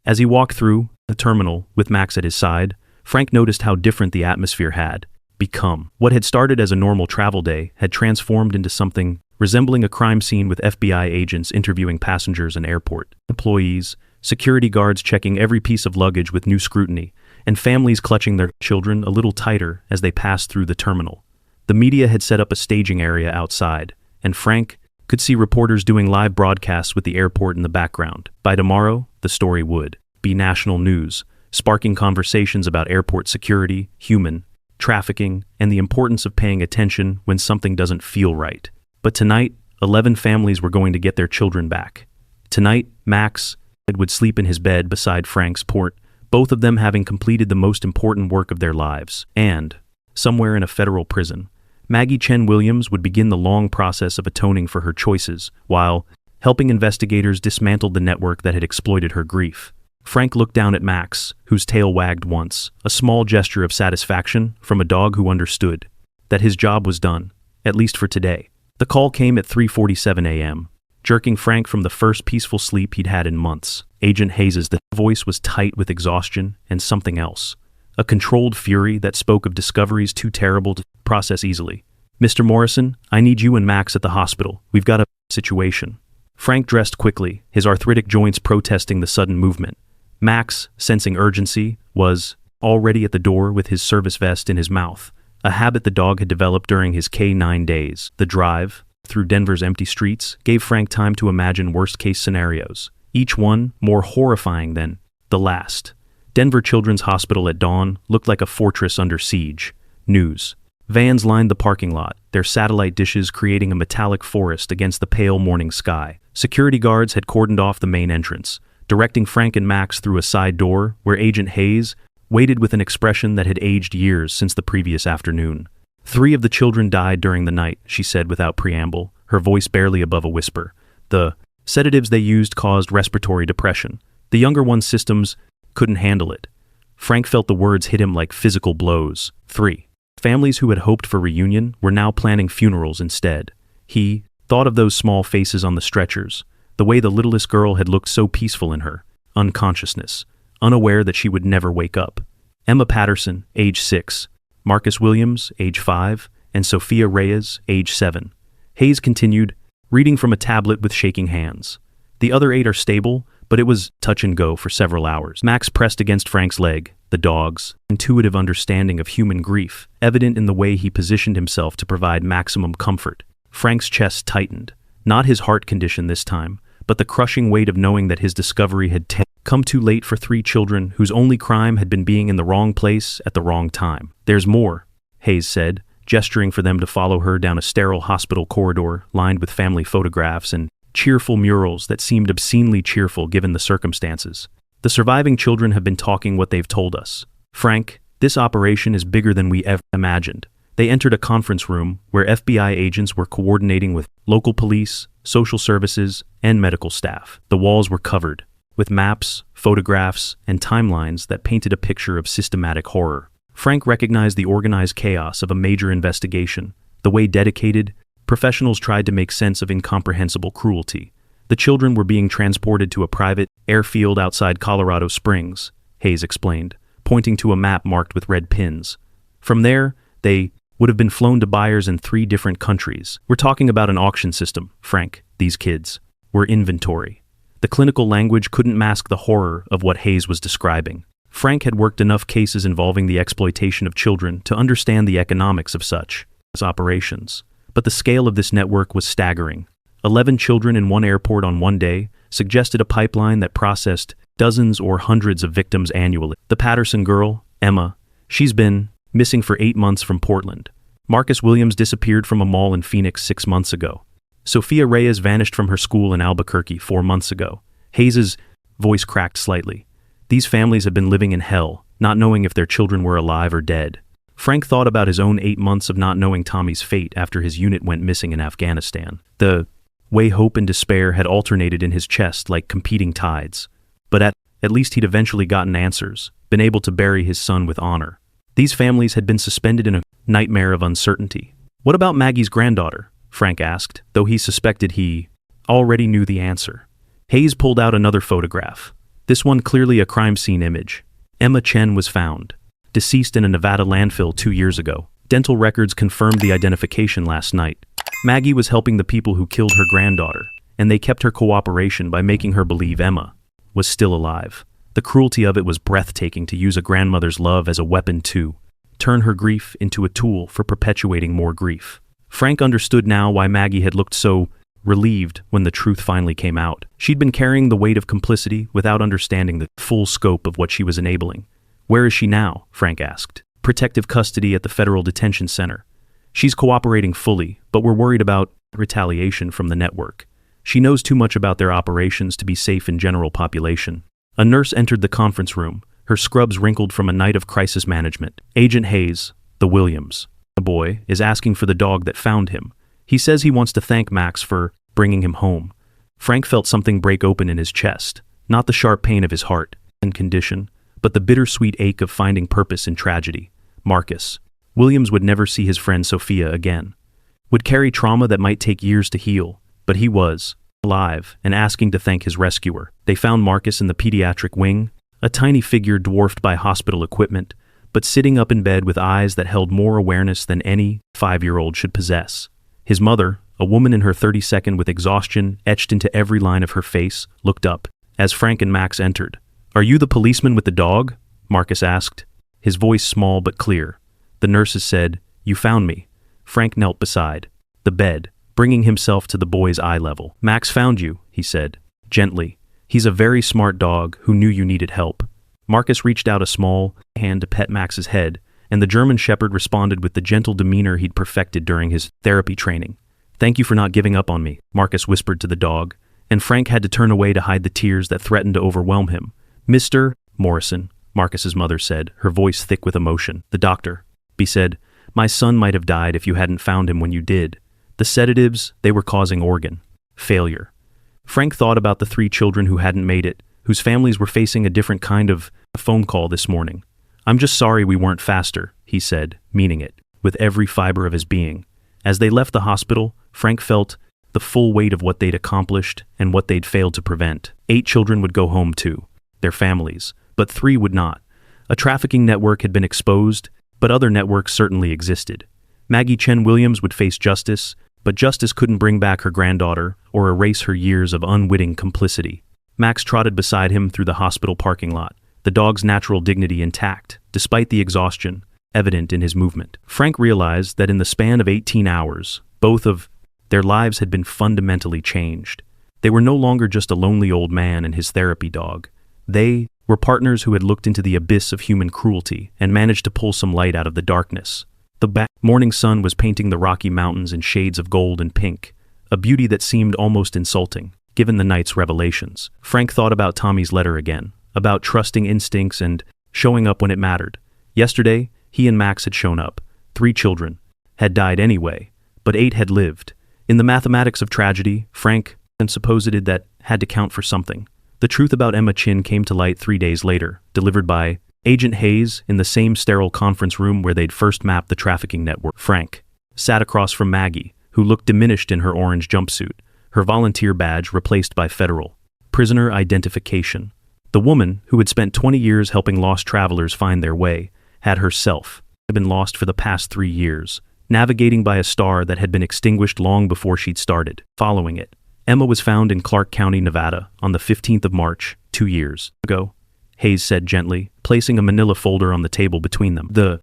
As he walked through the terminal with Max at his side, Frank noticed how different the atmosphere had become. What had started as a normal travel day had transformed into something resembling a crime scene, with FBI agents interviewing passengers and airport employees, security guards checking every piece of luggage with new scrutiny, and families clutching their children a little tighter as they passed through the terminal. The media had set up a staging area outside, and Frank could see reporters doing live broadcasts with the airport in the background. By tomorrow, the story would be national news, sparking conversations about airport security, human trafficking, and the importance of paying attention when something doesn't feel right. But tonight, 11 families were going to get their children back. Tonight, Max would sleep in his bed beside Frank's port, both of them having completed the most important work of their lives. And, somewhere in a federal prison, Maggie Chen Williams would begin the long process of atoning for her choices, while helping investigators dismantle the network that had exploited her grief. Frank looked down at Max, whose tail wagged once, a small gesture of satisfaction from a dog who understood that his job was done, at least for today. The call came at 3:47 a.m., jerking Frank from the first peaceful sleep he'd had in months. Agent Hayes's voice was tight with exhaustion and something else, a controlled fury that spoke of discoveries too terrible to process easily. "Mr. Morrison, I need you and Max at the hospital. We've got a situation." Frank dressed quickly, his arthritic joints protesting the sudden movement. Max, sensing urgency, was already at the door with his service vest in his mouth, a habit the dog had developed during his K9 days. The drive through Denver's empty streets gave Frank time to imagine worst-case scenarios, each one more horrifying than the last. Denver Children's Hospital at dawn looked like a fortress under siege. News vans lined the parking lot, their satellite dishes creating a metallic forest against the pale morning sky. Security guards had cordoned off the main entrance, directing Frank and Max through a side door where Agent Hayes waited with an expression that had aged years since the previous afternoon. "3 of the children died during the night," she said without preamble, her voice barely above a whisper. "The sedatives they used caused respiratory depression. The younger one's systems couldn't handle it." Frank felt the words hit him like physical blows. 3 families who had hoped for reunion were now planning funerals instead. He thought of those small faces on the stretchers, the way the littlest girl had looked so peaceful in her unconsciousness, unaware that she would never wake up. Emma Patterson, age 6, Marcus Williams, age 5, and Sophia Reyes, age 7. Hayes continued, reading from a tablet with shaking hands. "The other 8 are stable, but it was touch and go for several hours." Max pressed against Frank's leg, the dog's intuitive understanding of human grief, evident in the way he positioned himself to provide maximum comfort. Frank's chest tightened, not his heart condition this time, but the crushing weight of knowing that his discovery had come too late for 3 children whose only crime had been being in the wrong place at the wrong time. "There's more," Hayes said, gesturing for them to follow her down a sterile hospital corridor lined with family photographs and cheerful murals that seemed obscenely cheerful given the circumstances. "The surviving children have been talking what they've told us. Frank, this operation is bigger than we ever imagined." They entered a conference room where FBI agents were coordinating with local police, social services, and medical staff. The walls were covered with maps, photographs, and timelines that painted a picture of systematic horror. Frank recognized the organized chaos of a major investigation, the way dedicated professionals tried to make sense of incomprehensible cruelty. The children were being transported to a private airfield outside Colorado Springs, Hayes explained, pointing to a map marked with red pins. From there, they would have been flown to buyers in 3 different countries. "We're talking about an auction system, Frank. These kids were inventory." The clinical language couldn't mask the horror of what Hayes was describing. Frank had worked enough cases involving the exploitation of children to understand the economics of such operations. But the scale of this network was staggering. 11 children in one airport on one day suggested a pipeline that processed dozens or hundreds of victims annually. The Patterson girl, Emma, she's been missing for 8 months from Portland. Marcus Williams disappeared from a mall in Phoenix 6 months ago. Sophia Reyes vanished from her school in Albuquerque 4 months ago. Hayes's voice cracked slightly. These families have been living in hell, not knowing if their children were alive or dead. Frank thought about his own 8 months of not knowing Tommy's fate after his unit went missing in Afghanistan. The way hope and despair had alternated in his chest like competing tides. But at least he'd eventually gotten answers, been able to bury his son with honor. These families had been suspended in a nightmare of uncertainty. "What about Maggie's granddaughter?" Frank asked, though he suspected he already knew the answer. Hayes pulled out another photograph. This one clearly a crime scene image. Emma Chen was found, deceased in a Nevada landfill 2 years ago. Dental records confirmed the identification last night. Maggie was helping the people who killed her granddaughter, and they kept her cooperation by making her believe Emma was still alive. The cruelty of it was breathtaking, to use a grandmother's love as a weapon to turn her grief into a tool for perpetuating more grief. Frank understood now why Maggie had looked so relieved when the truth finally came out. She'd been carrying the weight of complicity without understanding the full scope of what she was enabling. "Where is she now?" Frank asked. "Protective custody at the Federal Detention Center. She's cooperating fully, but we're worried about retaliation from the network. She knows too much about their operations to be safe in general population." A nurse entered the conference room, her scrubs wrinkled from a night of crisis management. "Agent Hayes, the Williams. The boy is asking for the dog that found him. He says he wants to thank Max for bringing him home." Frank felt something break open in his chest, not the sharp pain of his heart and condition, but the bittersweet ache of finding purpose in tragedy. Marcus Williams would never see his friend Sophia again, would carry trauma that might take years to heal, but he was alive and asking to thank his rescuer. They found Marcus in the pediatric wing, a tiny figure dwarfed by hospital equipment, but sitting up in bed with eyes that held more awareness than any 5-year-old should possess. His mother, a woman in her 32nd with exhaustion etched into every line of her face, looked up as Frank and Max entered. "Are you the policeman with the dog?" Marcus asked, his voice small but clear. The nurses said, "You found me." Frank knelt beside the bed, bringing himself to the boy's eye level. "Max found you," he said, gently. "He's a very smart dog who knew you needed help." Marcus reached out a small hand to pet Max's head, and the German Shepherd responded with the gentle demeanor he'd perfected during his therapy training. "Thank you for not giving up on me," Marcus whispered to the dog, and Frank had to turn away to hide the tears that threatened to overwhelm him. "Mr. Morrison," Marcus's mother said, her voice thick with emotion. "The doctor," he said, "my son might have died if you hadn't found him when you did. The sedatives, they were causing organ failure." Frank thought about the 3 children who hadn't made it, whose families were facing a different kind of phone call this morning. "I'm just sorry we weren't faster," he said, meaning it, with every fiber of his being. As they left the hospital, Frank felt the full weight of what they'd accomplished and what they'd failed to prevent. 8 children would go home to their families, but 3 would not. A trafficking network had been exposed, but other networks certainly existed. Maggie Chen Williams would face justice, but justice couldn't bring back her granddaughter or erase her years of unwitting complicity. Max trotted beside him through the hospital parking lot, the dog's natural dignity intact, despite the exhaustion evident in his movement. Frank realized that in the span of 18 hours, both of their lives had been fundamentally changed. They were no longer just a lonely old man and his therapy dog. They were partners who had looked into the abyss of human cruelty and managed to pull some light out of the darkness. The morning sun was painting the Rocky Mountains in shades of gold and pink, a beauty that seemed almost insulting, given the night's revelations. Frank thought about Tommy's letter again, about trusting instincts and showing up when it mattered. Yesterday, he and Max had shown up. 3 children had died anyway, but 8 had lived. In the mathematics of tragedy, Frank supposed that had to count for something. The truth about Emma Chin came to light 3 days later, delivered by Agent Hayes in the same sterile conference room where they'd first mapped the trafficking network. Frank sat across from Maggie, who looked diminished in her orange jumpsuit, her volunteer badge replaced by federal prisoner identification. The woman, who had spent 20 years helping lost travelers find their way, had herself been lost for the past 3 years, navigating by a star that had been extinguished long before she'd started following it. Emma was found in Clark County, Nevada, on the 15th of March, 2 years ago, Hayes said gently, placing a manila folder on the table between them. The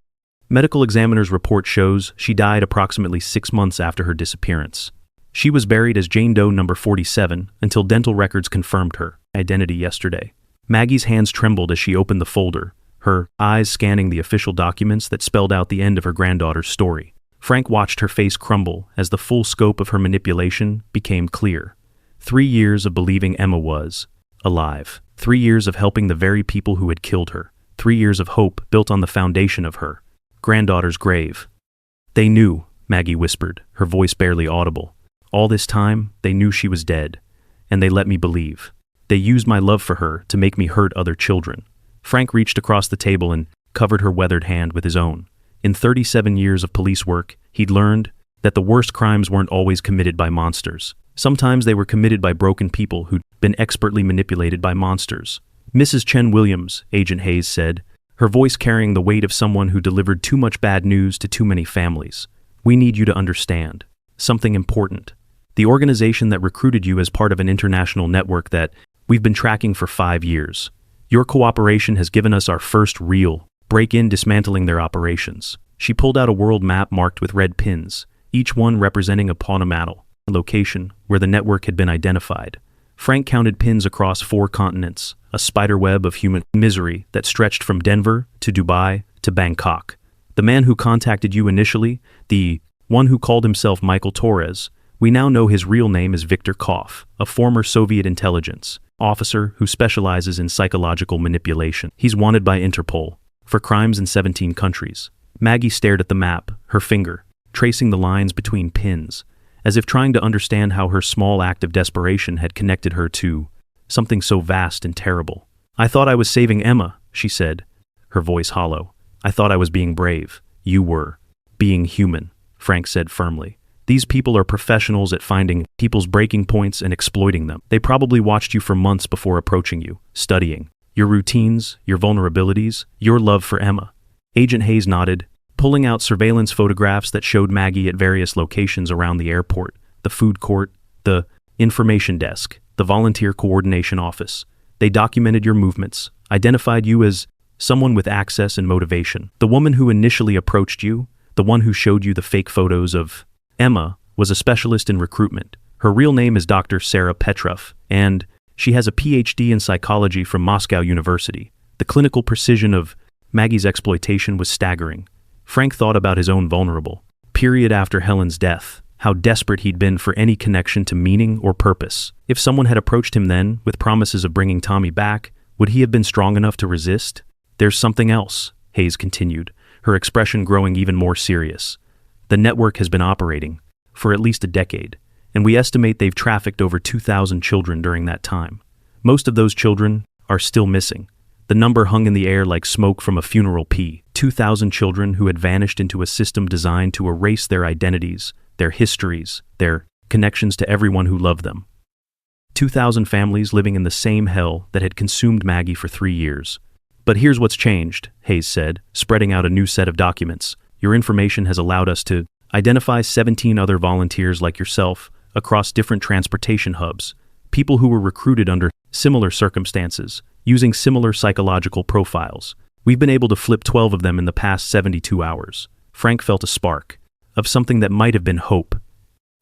medical examiner's report shows she died approximately 6 months after her disappearance. She was buried as Jane Doe number 47 until dental records confirmed her identity yesterday. Maggie's hands trembled as she opened the folder, her eyes scanning the official documents that spelled out the end of her granddaughter's story. Frank watched her face crumble as the full scope of her manipulation became clear. 3 years of believing Emma was alive. 3 years of helping the very people who had killed her. 3 years of hope built on the foundation of her granddaughter's grave. "They knew," Maggie whispered, her voice barely audible. "All this time, they knew she was dead, and they let me believe. They used my love for her to make me hurt other children." Frank reached across the table and covered her weathered hand with his own. In 37 years of police work, he'd learned that the worst crimes weren't always committed by monsters. Sometimes they were committed by broken people who'd been expertly manipulated by monsters. Mrs. Chen Williams, Agent Hayes said, her voice carrying the weight of someone who delivered too much bad news to too many families. We need you to understand something important. The organization that recruited you as part of an international network that we've been tracking for 5 years. Your cooperation has given us our first real break-in dismantling their operations. She pulled out a world map marked with red pins, each one representing a ponomatal, a location where the network had been identified. Frank counted pins across 4 continents, a spiderweb of human misery that stretched from Denver to Dubai to Bangkok. The man who contacted you initially, the one who called himself Michael Torres, we now know his real name is Viktor Kov, a former Soviet intelligence officer who specializes in psychological manipulation. He's wanted by Interpol for crimes in 17 countries. Maggie stared at the map, her finger tracing the lines between pins, as if trying to understand how her small act of desperation had connected her to something so vast and terrible. I thought I was saving Emma, she said, her voice hollow. I thought I was being brave. You were being human, Frank said firmly. These people are professionals at finding people's breaking points and exploiting them. They probably watched you for months before approaching you, studying your routines, your vulnerabilities, your love for Emma. Agent Hayes nodded, pulling out surveillance photographs that showed Maggie at various locations around the airport, the food court, the information desk, the volunteer coordination office. They documented your movements, identified you as someone with access and motivation. The woman who initially approached you, the one who showed you the fake photos of Emma, was a specialist in recruitment. Her real name is Dr. Sarah Petrov, and she has a PhD in psychology from Moscow University. The clinical precision of Maggie's exploitation was staggering. Frank thought about his own vulnerable period after Helen's death, how desperate he'd been for any connection to meaning or purpose. If someone had approached him then, with promises of bringing Tommy back, would he have been strong enough to resist? There's something else, Hayes continued, her expression growing even more serious. The network has been operating for at least a decade, and we estimate they've trafficked over 2,000 children during that time. Most of those children are still missing. The number hung in the air like smoke from a funeral pea. 2,000 children who had vanished into a system designed to erase their identities, their histories, their connections to everyone who loved them. 2,000 families living in the same hell that had consumed Maggie for 3 years. But here's what's changed, Hayes said, spreading out a new set of documents. Your information has allowed us to identify 17 other volunteers like yourself across different transportation hubs, people who were recruited under similar circumstances, using similar psychological profiles. We've been able to flip 12 of them in the past 72 hours. Frank felt a spark of something that might have been hope.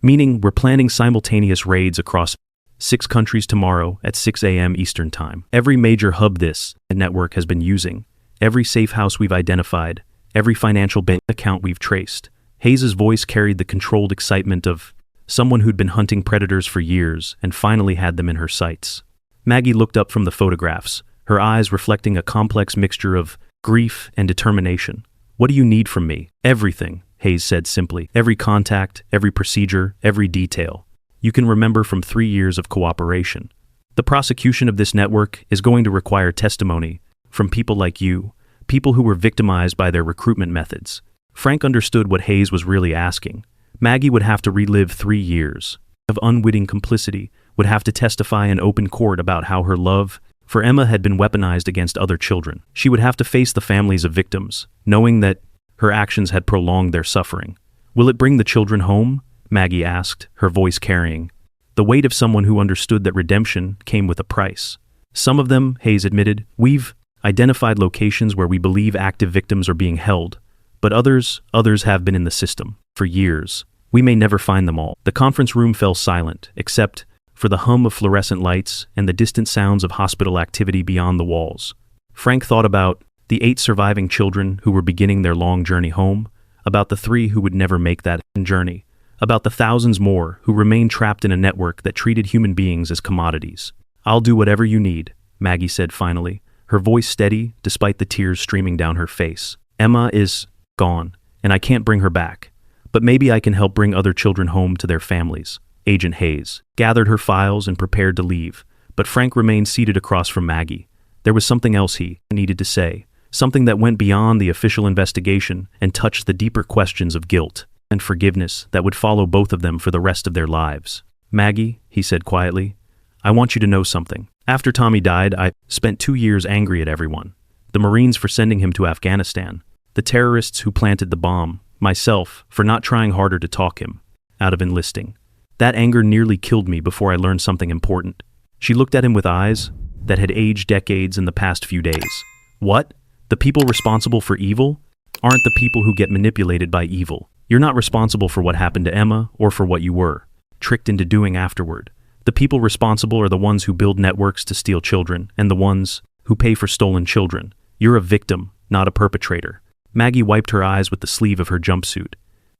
Meaning, we're planning simultaneous raids across 6 countries tomorrow at 6 a.m. Eastern Time. Every major hub this network has been using, every safe house we've identified, every financial bank account we've traced. Hayes' voice carried the controlled excitement of someone who'd been hunting predators for years and finally had them in her sights. Maggie looked up from the photographs, her eyes reflecting a complex mixture of grief and determination. What do you need from me? Everything, Hayes said simply. Every contact, every procedure, every detail. You can remember from 3 years of cooperation. The prosecution of this network is going to require testimony from people like you, people who were victimized by their recruitment methods. Frank understood what Hayes was really asking. Maggie would have to relive 3 years of unwitting complicity, would have to testify in open court about how her love for Emma had been weaponized against other children. She would have to face the families of victims, knowing that her actions had prolonged their suffering. Will it bring the children home? Maggie asked, her voice carrying the weight of someone who understood that redemption came with a price. Some of them, Hayes admitted, we've identified locations where we believe active victims are being held, but others have been in the system for years. We may never find them all. The conference room fell silent, except for the hum of fluorescent lights and the distant sounds of hospital activity beyond the walls. Frank thought about the 8 surviving children who were beginning their long journey home, about the 3 who would never make that journey, about the thousands more who remained trapped in a network that treated human beings as commodities. I'll do whatever you need, Maggie said finally, her voice steady despite the tears streaming down her face. Emma is gone, and I can't bring her back. But maybe I can help bring other children home to their families. Agent Hayes gathered her files and prepared to leave, but Frank remained seated across from Maggie. There was something else he needed to say, something that went beyond the official investigation and touched the deeper questions of guilt and forgiveness that would follow both of them for the rest of their lives. Maggie, he said quietly, I want you to know something. After Tommy died, I spent 2 years angry at everyone. The Marines for sending him to Afghanistan, the terrorists who planted the bomb, myself for not trying harder to talk him out of enlisting. That anger nearly killed me before I learned something important. She looked at him with eyes that had aged decades in the past few days. What? The people responsible for evil aren't the people who get manipulated by evil. You're not responsible for what happened to Emma or for what you were tricked into doing afterward. The people responsible are the ones who build networks to steal children and the ones who pay for stolen children. You're a victim, not a perpetrator. Maggie wiped her eyes with the sleeve of her jumpsuit.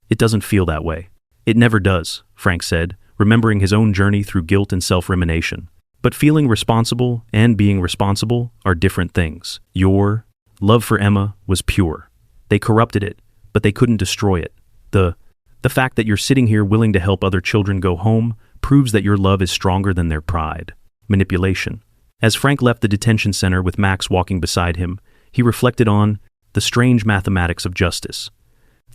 It doesn't feel that way. It never does, Frank said, remembering his own journey through guilt and self-rumination. But feeling responsible and being responsible are different things. Your love for Emma was pure. They corrupted it, but they couldn't destroy it. The fact that you're sitting here willing to help other children go home proves that your love is stronger than their pride. Manipulation. As Frank left the detention center with Max walking beside him, he reflected on the strange mathematics of justice.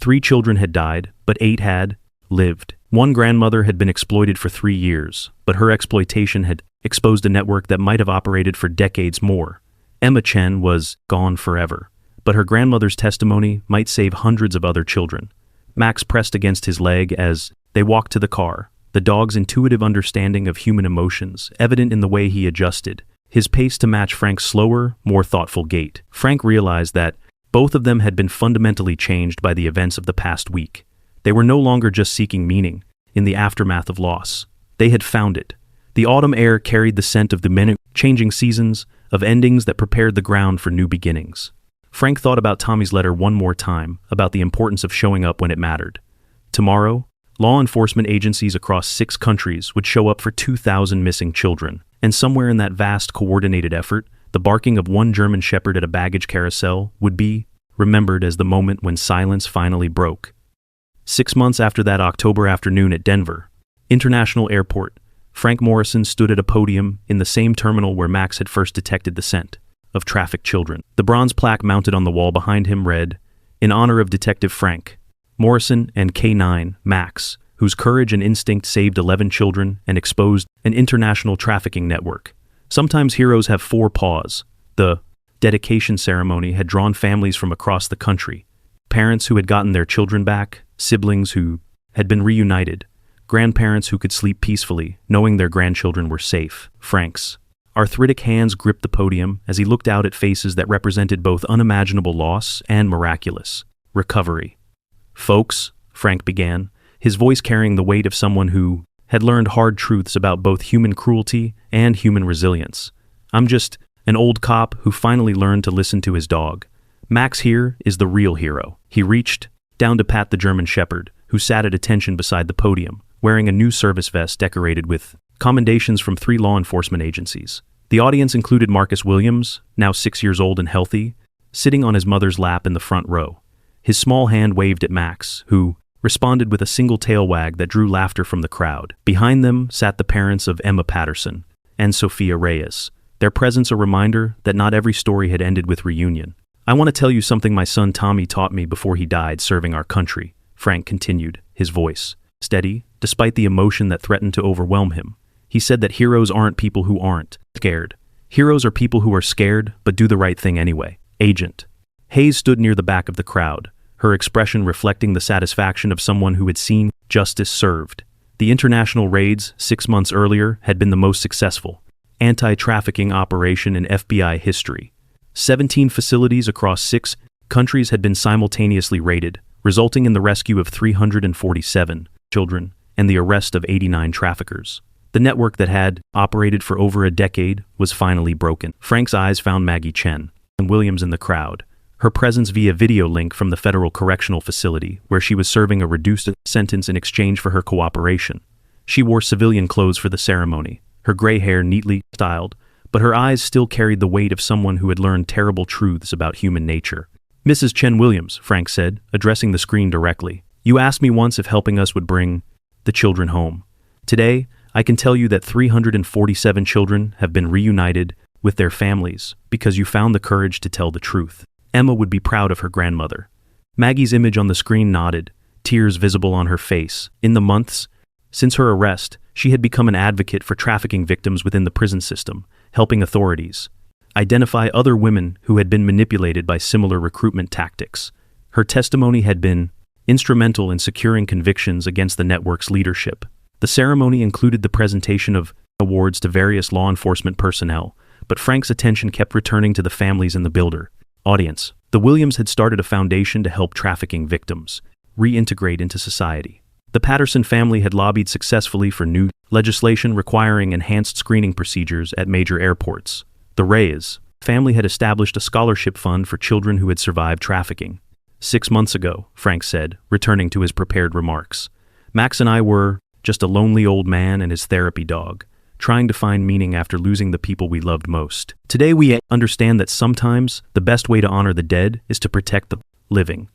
3 children had died, but 8 had lived. One grandmother had been exploited for 3 years, but her exploitation had exposed a network that might have operated for decades more. Emma Chen was gone forever, but her grandmother's testimony might save hundreds of other children. Max pressed against his leg as they walked to the car, the dog's intuitive understanding of human emotions evident in the way he adjusted, his pace to match Frank's slower, more thoughtful gait. Frank realized that both of them had been fundamentally changed by the events of the past week. They were no longer just seeking meaning in the aftermath of loss. They had found it. The autumn air carried the scent of the many changing seasons, of endings that prepared the ground for new beginnings. Frank thought about Tommy's letter one more time, about the importance of showing up when it mattered. Tomorrow, law enforcement agencies across 6 countries would show up for 2,000 missing children, and somewhere in that vast coordinated effort, the barking of one German shepherd at a baggage carousel would be remembered as the moment when silence finally broke. 6 months after that October afternoon at Denver International Airport, Frank Morrison stood at a podium in the same terminal where Max had first detected the scent of trafficked children. The bronze plaque mounted on the wall behind him read, "In honor of Detective Frank Morrison and K9 Max, whose courage and instinct saved 11 children and exposed an international trafficking network. Sometimes heroes have 4 paws." The dedication ceremony had drawn families from across the country. Parents who had gotten their children back, siblings who had been reunited, grandparents who could sleep peacefully, knowing their grandchildren were safe. Frank's arthritic hands gripped the podium as he looked out at faces that represented both unimaginable loss and miraculous recovery. "Folks," Frank began, his voice carrying the weight of someone who had learned hard truths about both human cruelty and human resilience. "I'm just an old cop who finally learned to listen to his dog. Max here is the real hero." He reached down to pat the German shepherd, who sat at attention beside the podium, wearing a new service vest decorated with commendations from 3 law enforcement agencies. The audience included Marcus Williams, now 6 years old and healthy, sitting on his mother's lap in the front row. His small hand waved at Max, who responded with a single tail wag that drew laughter from the crowd. Behind them sat the parents of Emma Patterson and Sophia Reyes, their presence a reminder that not every story had ended with reunion. "I want to tell you something my son Tommy taught me before he died serving our country," Frank continued, his voice steady, despite the emotion that threatened to overwhelm him. He said that heroes aren't people who aren't scared. Heroes are people who are scared but do the right thing anyway. Agent Hayes stood near the back of the crowd, her expression reflecting the satisfaction of someone who had seen justice served. The international raids 6 months earlier had been the most successful anti-trafficking operation in FBI history. 17 facilities across 6 countries had been simultaneously raided, resulting in the rescue of 347 children and the arrest of 89 traffickers. The network that had operated for over a decade was finally broken. Frank's eyes found Maggie Chen and Williams in the crowd, her presence via video link from the Federal Correctional Facility, where she was serving a reduced sentence in exchange for her cooperation. She wore civilian clothes for the ceremony, her gray hair neatly styled, but her eyes still carried the weight of someone who had learned terrible truths about human nature. "Mrs. Chen Williams," Frank said, addressing the screen directly, "you asked me once if helping us would bring the children home. Today, I can tell you that 347 children have been reunited with their families because you found the courage to tell the truth." Emma would be proud of her grandmother. Maggie's image on the screen nodded, tears visible on her face. In the months Since her arrest, she had become an advocate for trafficking victims within the prison system, helping authorities identify other women who had been manipulated by similar recruitment tactics. Her testimony had been instrumental in securing convictions against the network's leadership. The ceremony included the presentation of awards to various law enforcement personnel, but Frank's attention kept returning to the families in the builder audience. The Williams had started a foundation to help trafficking victims reintegrate into society. The Patterson family had lobbied successfully for new legislation requiring enhanced screening procedures at major airports. The Reyes family had established a scholarship fund for children who had survived trafficking. 6 months ago, Frank said, returning to his prepared remarks, Max and I were just a lonely old man and his therapy dog, trying to find meaning after losing the people we loved most. Today we understand that sometimes the best way to honor the dead is to protect the living.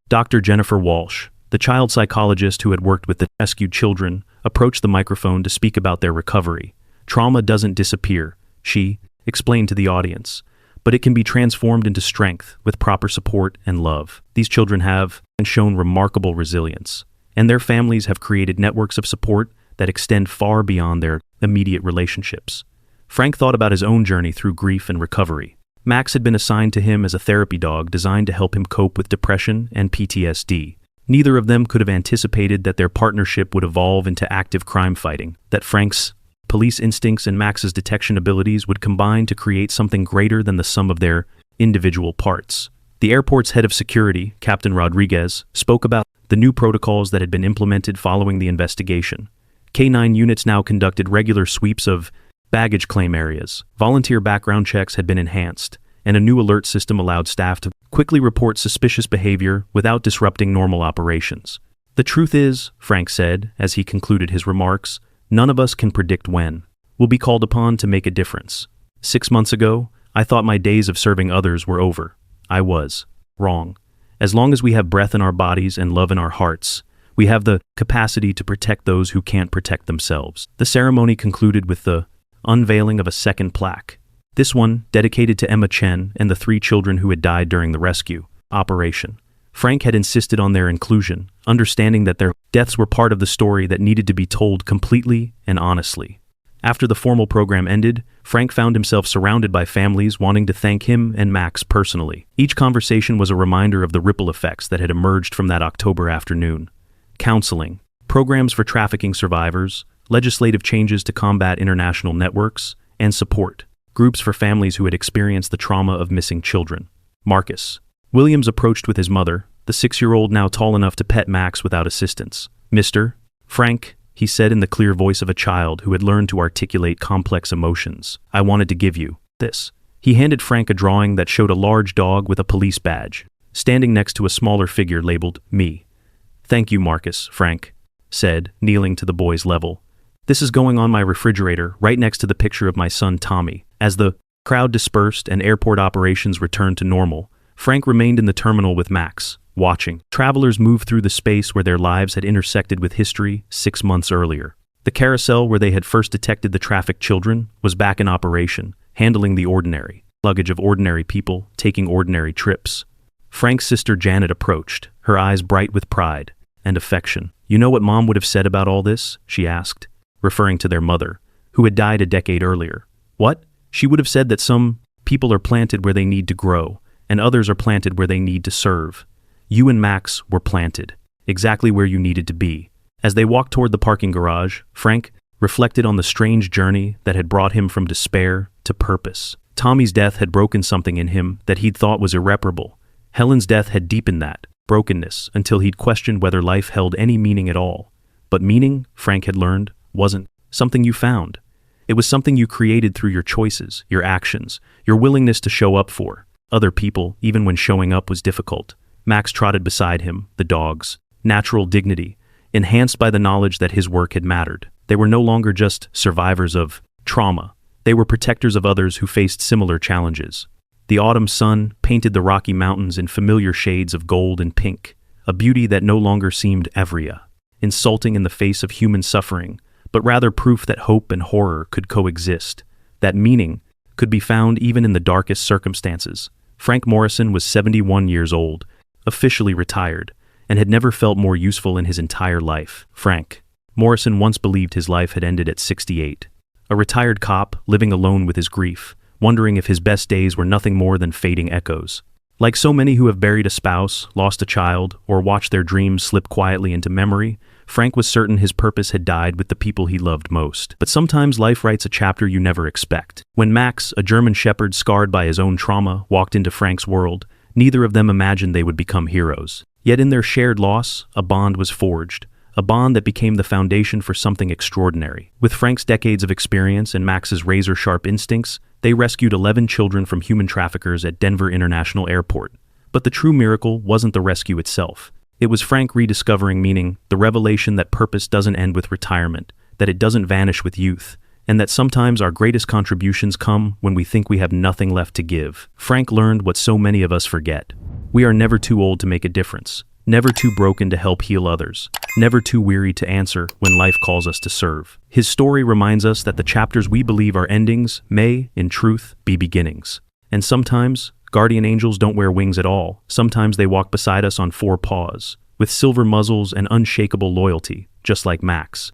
Dr. Jennifer Walsh, the child psychologist who had worked with the rescued children, approached the microphone to speak about their recovery. Trauma doesn't disappear, she explained to the audience, but it can be transformed into strength with proper support and love. These children have shown remarkable resilience, and their families have created networks of support that extend far beyond their immediate relationships. Frank thought about his own journey through grief and recovery. Max had been assigned to him as a therapy dog designed to help him cope with depression and PTSD. Neither of them could have anticipated that their partnership would evolve into active crime fighting, that Frank's police instincts and Max's detection abilities would combine to create something greater than the sum of their individual parts. The airport's head of security, Captain Rodriguez, spoke about the new protocols that had been implemented following the investigation. K-9 units now conducted regular sweeps of baggage claim areas. Volunteer background checks had been enhanced, and a new alert system allowed staff to quickly report suspicious behavior without disrupting normal operations. The truth is, Frank said, as he concluded his remarks, none of us can predict when we'll be called upon to make a difference. 6 months ago, I thought my days of serving others were over. I was wrong. As long as we have breath in our bodies and love in our hearts, we have the capacity to protect those who can't protect themselves. The ceremony concluded with the unveiling of a second plaque. This one dedicated to Emma Chen and the 3 children who had died during the rescue operation. Frank had insisted on their inclusion, understanding that their deaths were part of the story that needed to be told completely and honestly. After the formal program ended, Frank found himself surrounded by families wanting to thank him and Max personally. Each conversation was a reminder of the ripple effects that had emerged from that October afternoon. Counseling, programs for trafficking survivors, legislative changes to combat international networks, and support groups for families who had experienced the trauma of missing children. Marcus Williams approached with his mother, the 6-year-old now tall enough to pet Max without assistance. Mr. Frank, he said in the clear voice of a child who had learned to articulate complex emotions, I wanted to give you this. He handed Frank a drawing that showed a large dog with a police badge, standing next to a smaller figure labeled me. Thank you, Marcus, Frank said, kneeling to the boy's level. This is going on my refrigerator, right next to the picture of my son Tommy. As the crowd dispersed and airport operations returned to normal, Frank remained in the terminal with Max, watching travelers move through the space where their lives had intersected with history 6 months earlier. The carousel where they had first detected the trafficked children was back in operation, handling the ordinary luggage of ordinary people taking ordinary trips. Frank's sister Janet approached, her eyes bright with pride and affection. You know what Mom would have said about all this? She asked, referring to their mother, who had died a decade earlier. What? She would have said that some people are planted where they need to grow, and others are planted where they need to serve. You and Max were planted, exactly where you needed to be. As they walked toward the parking garage, Frank reflected on the strange journey that had brought him from despair to purpose. Tommy's death had broken something in him that he'd thought was irreparable. Helen's death had deepened that brokenness until he'd questioned whether life held any meaning at all. But meaning, Frank had learned, wasn't something you found. It was something you created through your choices, your actions, your willingness to show up for other people even when showing up was difficult. Max trotted beside him, the dog's natural dignity, enhanced by the knowledge that his work had mattered. They were no longer just survivors of trauma. They were protectors of others who faced similar challenges. The autumn sun painted the Rocky Mountains in familiar shades of gold and pink, a beauty that no longer seemed Evria, insulting in the face of human suffering, but rather proof that hope and horror could coexist, that meaning could be found even in the darkest circumstances. Frank Morrison was 71 years old, officially retired, and had never felt more useful in his entire life. Frank Morrison once believed his life had ended at 68. A retired cop, living alone with his grief, wondering if his best days were nothing more than fading echoes. Like so many who have buried a spouse, lost a child, or watched their dreams slip quietly into memory, Frank was certain his purpose had died with the people he loved most. But sometimes life writes a chapter you never expect. When Max, a German shepherd scarred by his own trauma, walked into Frank's world, neither of them imagined they would become heroes. Yet in their shared loss, a bond was forged. A bond that became the foundation for something extraordinary. With Frank's decades of experience and Max's razor-sharp instincts, they rescued 11 children from human traffickers at Denver International Airport. But the true miracle wasn't the rescue itself. It was Frank rediscovering meaning, the revelation that purpose doesn't end with retirement, that it doesn't vanish with youth, and that sometimes our greatest contributions come when we think we have nothing left to give. Frank learned what so many of us forget. We are never too old to make a difference. Never too broken to help heal others, never too weary to answer when life calls us to serve. His story reminds us that the chapters we believe are endings may, in truth, be beginnings. And sometimes, guardian angels don't wear wings at all. Sometimes they walk beside us on 4 paws, with silver muzzles and unshakable loyalty, just like Max.